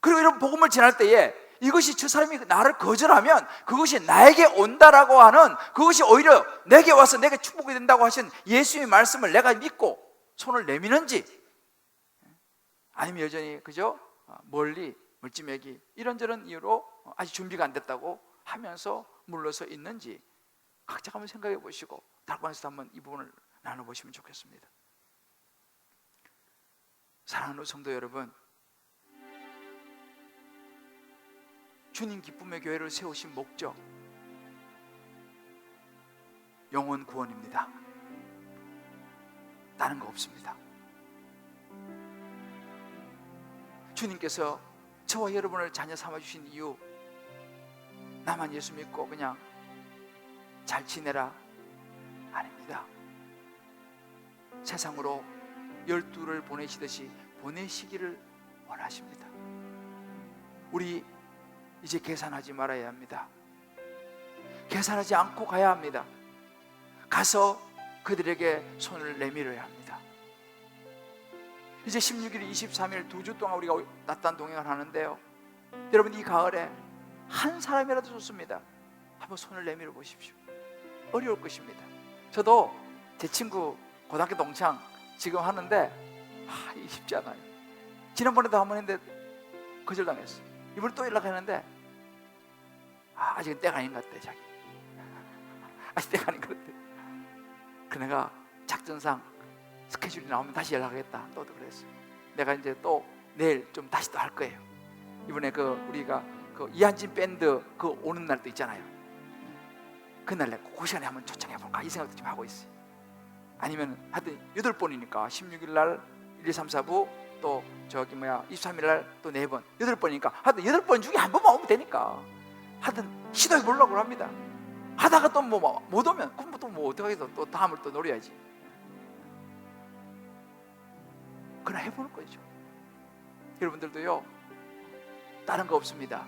그리고 이런 복음을 전할 때에 이것이 저 사람이 나를 거절하면 그것이 나에게 온다라고 하는, 그것이 오히려 내게 와서 내게 축복이 된다고 하신 예수의 말씀을 내가 믿고 손을 내미는지, 아니면 여전히 그저 멀리 멀찌매기 이런저런 이유로 아직 준비가 안 됐다고 하면서 물러서 있는지 각자 한번 생각해 보시고 달방에서 한번 이 부분을 나눠보시면 좋겠습니다. 사랑하는 성도 여러분, 주님 기쁨의 교회를 세우신 목적, 영혼 구원입니다. 다른 거 없습니다. 주님께서 저와 여러분을 자녀 삼아주신 이유, 나만 예수 믿고 그냥 잘 지내라 아닙니다. 세상으로 12를 보내시듯이 보내시기를 원하십니다. 우리 이제 계산하지 말아야 합니다. 계산하지 않고 가야 합니다. 가서 그들에게 손을 내밀어야 합니다. 이제 16일, 23일 2주 동안 우리가 낮단 동행을 하는데요, 여러분 이 가을에 한 사람이라도 좋습니다. 한번 손을 내밀어 보십시오. 어려울 것입니다. 저도 제 친구 고등학교 동창 지금 하는데 이게 쉽지 않아요. 지난번에도 한 번 했는데 거절당했어요. 이번에 또 연락했는데 아직은 때가 아닌 것 같대. 자기 아직 때가 아닌 것 같대. 그 내가 작전상 스케줄이 나오면 다시 연락하겠다 또 그랬어요. 내가 이제 또 내일 좀 다시 또 할 거예요. 이번에 우리가 이한진 밴드 오는 날도 있잖아요. 그날에 그 시간에 한번 초청해볼까 이 생각도 좀 하고 있어요. 아니면 하여튼 8번이니까 16일날 1, 2, 3, 4부 또 23일날 또 4번 8번이니까 하여튼 8번 중에 한 번만 오면 되니까 하여튼 시도해 보려고 합니다. 하다가 또 못 오면 그럼 또 어떻게 해서 또 다음을 또 노려야지. 그러나 해보는 거죠. 여러분들도요, 다른 거 없습니다.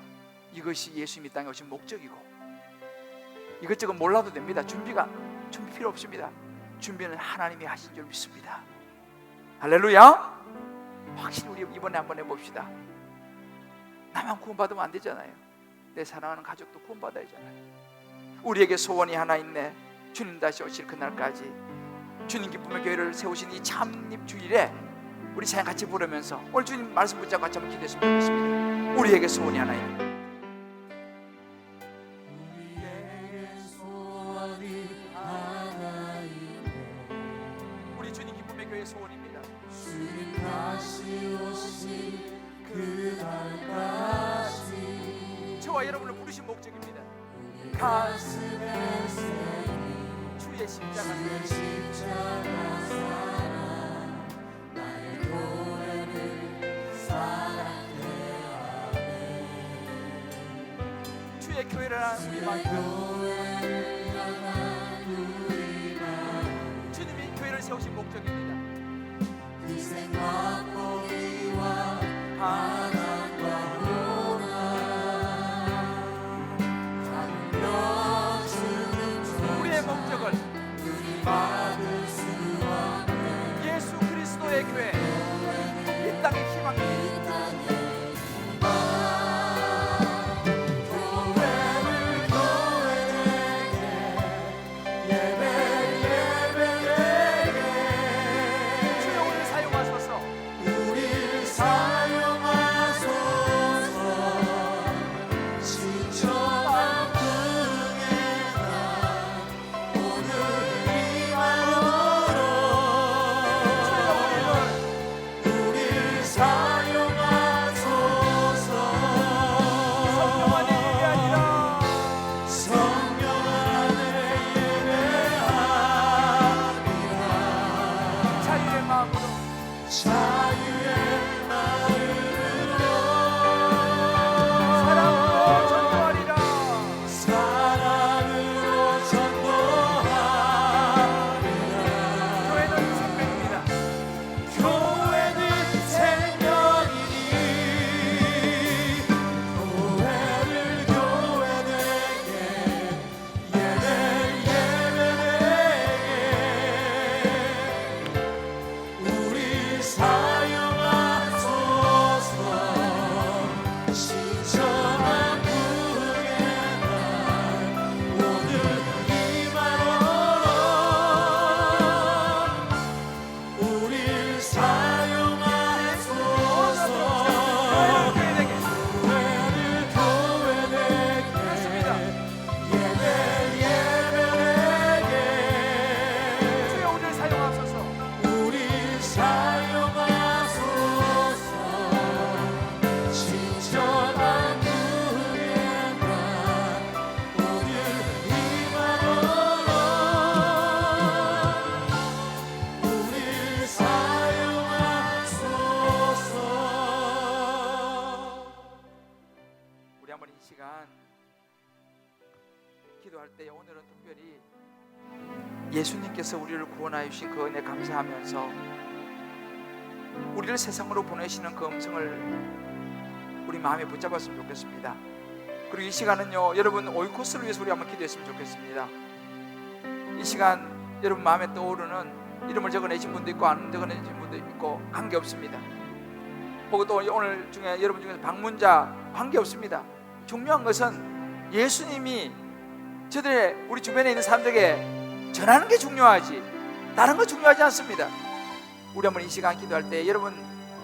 이것이 예수님이 땅에 오신 목적이고, 이것저것 몰라도 됩니다. 준비 필요 없습니다. 준비는 하나님이 하신 줄 믿습니다. 할렐루야. 확실히 우리 이번에 한번 해봅시다. 나만 구원받으면 안 되잖아요. 내 사랑하는 가족도 구원받아야 하잖아요. 우리에게 소원이 하나 있네. 주님 다시 오실 그날까지 주님 기쁨의 교회를 세우신 이 창립 주일에 우리 찬양 같이 부르면서 오늘 주님 말씀 붙잡고 같이 한번 기도했으면 좋겠습니다. 우리에게 소원이 하나 있네. 우리 주님 기쁨의 교회 소원입니다. 주님 다시 오신 그날까지 저와 여러분을 부르신 목적입니다. 가슴에 새긴 주의 십자가 사랑 나의 교회를 사랑해야 해. 주의 교회를 하는 우리만 교회를 향한 우리만 주님이 교회를 세우신 목적입니다. 희생과 포기와 반항과 우리의 목적을 막을 수 없는 예수 그리스도의 교회, 이 땅의 희망, 교회를 교회에게 예배에게 주여 오늘 사용하소서. 우릴 사용하소서. 신청한 등에 난 오늘 이 마음으로 우릴 사용하소서. 성령만이 예배하니라. 성령 안에 예배하리라. 자유의 마음으로 자유의 마음으로 사랑으로 전도하리라. 사랑으로 전도하리라. 교회는 생명입니다. 교회는 생명이니 교회를 교회에게 예배에게 우리 사용하소서. 신청한 분의 날 오늘 이 마음으로 우릴 사용하소서. 교회에게 교회를 교회에게 그렇습니다. 예배에게 주여 오늘 사용하소서. 우릴 사용하소서. 신청한 분의 날 오늘 이 마음으로 우릴 사용하소서. 우리 한번 이 시간 기도할 때 오늘은 특별히 예수님께서 우리를 구원하여 주신 그 은혜 감사하면서 우리를 세상으로 보내시는 그 음성을 우리 마음에 붙잡았으면 좋겠습니다. 그리고 이 시간은요, 여러분 오이코스를 위해서 우리 한번 기도했으면 좋겠습니다. 이 시간 여러분 마음에 떠오르는 이름을 적어내신 분도 있고 안 적어내신 분도 있고 관계없습니다. 혹은 또 오늘 중에 여러분 중에서 방문자 관계없습니다. 중요한 것은 예수님이 저들의 우리 주변에 있는 사람들에게 전하는 게 중요하지 다른 거 중요하지 않습니다. 우리 한번 이 시간 기도할 때 여러분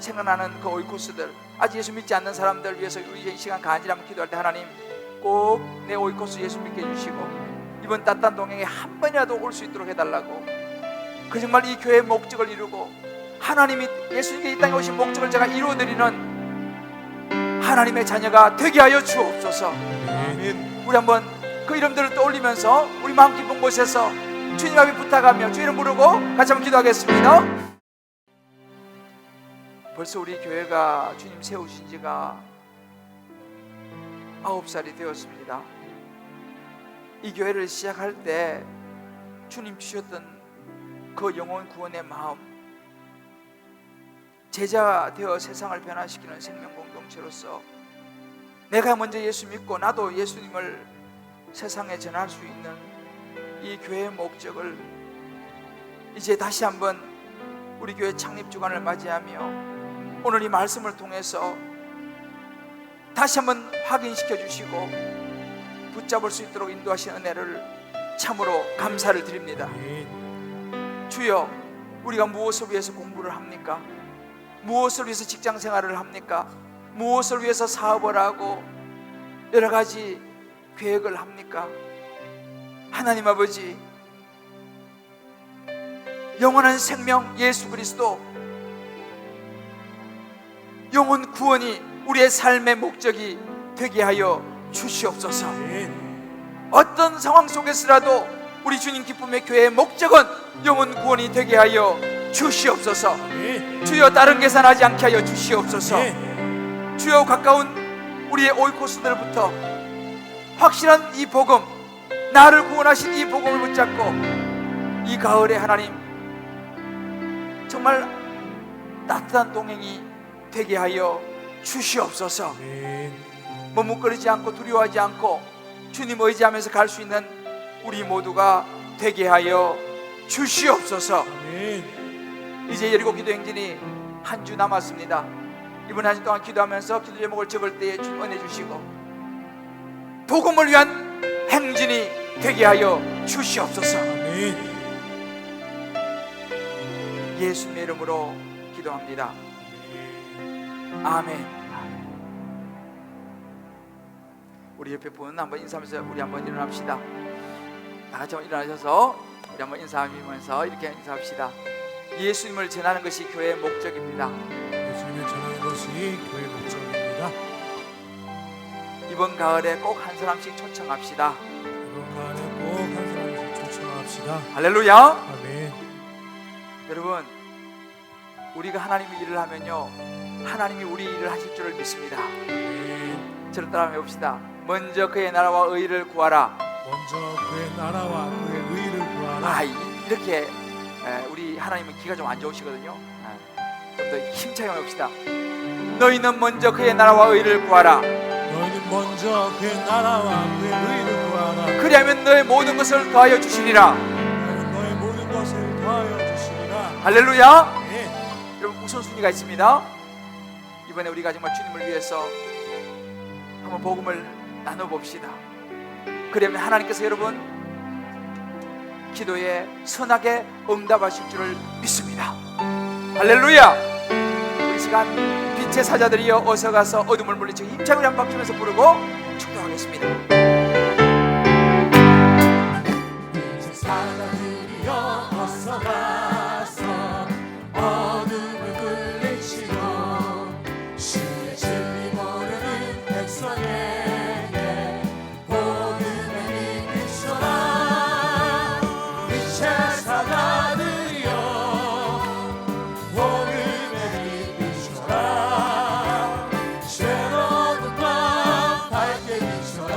생각나는 그 오이코스들, 아직 예수 믿지 않는 사람들 위해서 우리 이 시간 간절히 한번 기도할 때 하나님 꼭 내 오이코스 예수 믿게 해주시고 이번 따뜻한 동행에 한 번이라도 올 수 있도록 해달라고, 그 정말 이 교회의 목적을 이루고 하나님이 예수님께 이 땅에 오신 목적을 제가 이루어드리는 하나님의 자녀가 되게 하여 주옵소서. 아멘. 우리 한번 그 이름들을 떠올리면서 우리 마음 깊은 곳에서 주님 앞에 부탁하며 주 이름 부르고 같이 한번 기도하겠습니다. 벌써 우리 교회가 주님 세우신 지가 9살이 되었습니다. 이 교회를 시작할 때 주님 주셨던 그 영혼 구원의 마음, 제자 되어 세상을 변화시키는 생명 공동체로서 내가 먼저 예수 믿고 나도 예수님을 세상에 전할 수 있는 이 교회의 목적을 이제 다시 한번 우리 교회 창립 주간을 맞이하며 오늘 이 말씀을 통해서 다시 한번 확인시켜 주시고 붙잡을 수 있도록 인도하신 은혜를 참으로 감사를 드립니다. 주여, 우리가 무엇을 위해서 공부를 합니까? 무엇을 위해서 직장 생활을 합니까? 무엇을 위해서 사업을 하고 여러 가지 계획을 합니까? 하나님 아버지, 영원한 생명 예수 그리스도, 영혼 구원이 우리의 삶의 목적이 되게 하여 주시옵소서. 어떤 상황 속에서라도 우리 주님 기쁨의 교회의 목적은 영혼 구원이 되게 하여 주시옵소서. 주여, 다른 계산하지 않게 하여 주시옵소서. 주여, 가까운 우리의 오이코스들부터 확실한 이 복음, 나를 구원하신 이 복음을 붙잡고 이 가을에 하나님 정말 따뜻한 동행이 되게 하여 주시옵소서. 머뭇거리지 않고 두려워하지 않고 주님 의지하면서 갈 수 있는 우리 모두가 되게 하여 주시옵소서. 이제 여리고 기도 행진이 한 주 남았습니다. 이번 한 주 동안 기도하면서 기도 제목을 적을 때에 주님 은혜 주시고 복음을 위한 행진이 되게 하여 주시옵소서. 예수님의 이름으로 기도합니다. 아멘. 우리 옆에 분 한번 인사하면서 우리 한번 일어납시다. 다 같이 한번 일어나셔서 우리 한번 인사하면서 이렇게 인사합시다. 예수님을 전하는 것이 교회의 목적입니다. 예수님을 전하는 것이 교회의 목적입니다. 이번 가을에 꼭 한 사람씩 초청합시다. 이번 가을에 꼭 한 사람씩 초청합시다. 할렐루야. 아멘. 여러분, 우리가 하나님의 일을 하면요, 하나님이 우리 일을 하실 줄을 믿습니다. 저를 따라 해봅시다. 먼저 그의 나라와 의를 구하라. 먼저 그의 나라와 그의 의를 구하라. 이렇게 우리 하나님은 기가 좀 안 좋으시거든요. 좀 더 힘차게 해봅시다. 너희는 먼저 그의 나라와 의를 구하라. 너희는 먼저 그의 나라와 그의 의를 구하라. 그리하면 너의 모든 것을 더하여 주시리라. 너의 모든 것을 더하여 주시리라. 할렐루야. 네. 여러분, 우선순위가 있습니다. 이번에 우리가 정말 주님을 위해서 한번 복음을 나눠봅시다. 그러면 하나님께서 여러분 기도에 선하게 응답하실 줄을 믿습니다. 할렐루야. 우리 시간 빛의 사자들이여 어서 가서 어둠을 물리치고 힘차게 우리 한번 박수면서 부르고 축도하겠습니다. 빛의 사자들이여 어서 가서 어둠을 물리치고 주의 진리 모르는 백성에게 복음의 빛 비춰라. 빛의 사자들이여 복음의 빛 비춰라. 죄로운 밤 밝게 비춰라.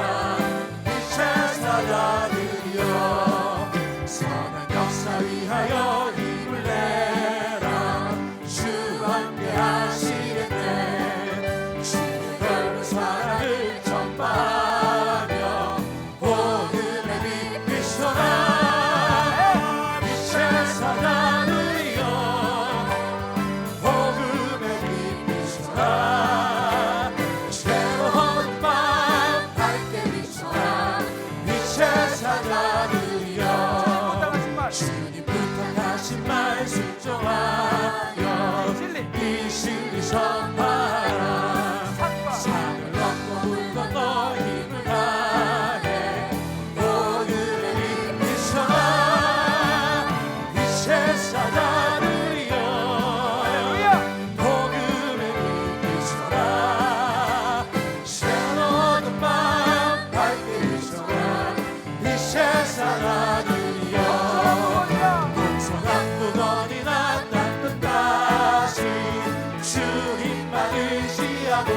진리 전파하라. 산을 넘고 물 건너 힘을 다해 복음의 빛 비춰라. 빛의 사자들이여 복음의 빛 비춰라. 새로운 밤 밝게 비춰라. 빛의 사자들이여 동서남북어디나 땅 끝까지 주 힘만 의지하고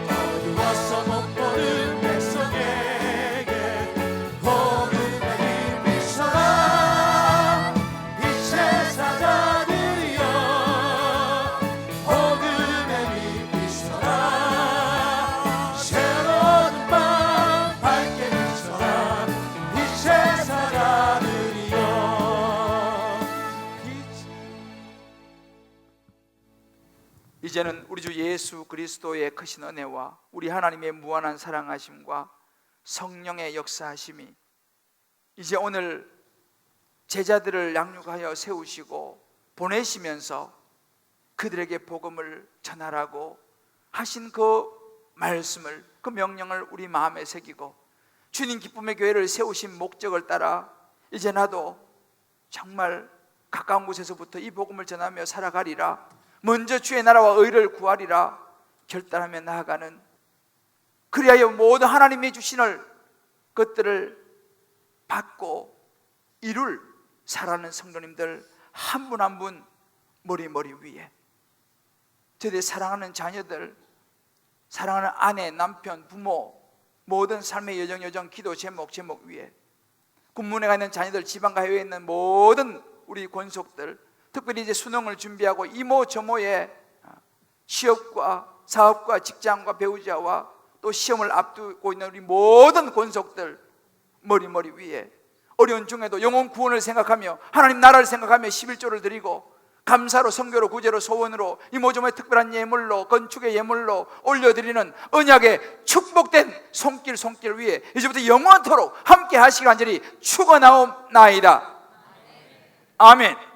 어두워서 못 보는 백성에게 복음의 빛 비춰라. 빛의 사자들이여 복음의 빛 비춰라. 새로운 밤 밝게 비춰라. 빛의 사자들이여 이제는 우리 주 예수 그리스도의 크신 은혜와 우리 하나님의 무한한 사랑하심과 성령의 역사하심이 이제 오늘 제자들을 양육하여 세우시고 보내시면서 그들에게 복음을 전하라고 하신 그 말씀을, 그 명령을 우리 마음에 새기고 주님 기쁨의 교회를 세우신 목적을 따라 이제 나도 정말 가까운 곳에서부터 이 복음을 전하며 살아가리라, 먼저 주의 나라와 의를 구하리라 결단하며 나아가는, 그리하여 모든 하나님이 주시는 것들을 받고 이룰 살아가는 성도님들 한 분 한 분 머리 위에 저희들의 사랑하는 자녀들, 사랑하는 아내, 남편, 부모, 모든 삶의 여정 기도 제목 위에 군문에 가 있는 자녀들, 지방과 해외에 있는 모든 우리 권속들, 특별히 이제 수능을 준비하고 이모 저모의 취업과 사업과 직장과 배우자와 또 시험을 앞두고 있는 우리 모든 권속들 머리 위에 어려운 중에도 영혼 구원을 생각하며 하나님 나라를 생각하며 11조를 드리고 감사로 선교로 구제로 소원으로 이모저모의 특별한 예물로 건축의 예물로 올려드리는 언약의 축복된 손길 위에 이제부터 영원토록 함께 하시기 간절히 축원하옵나이다. 아멘.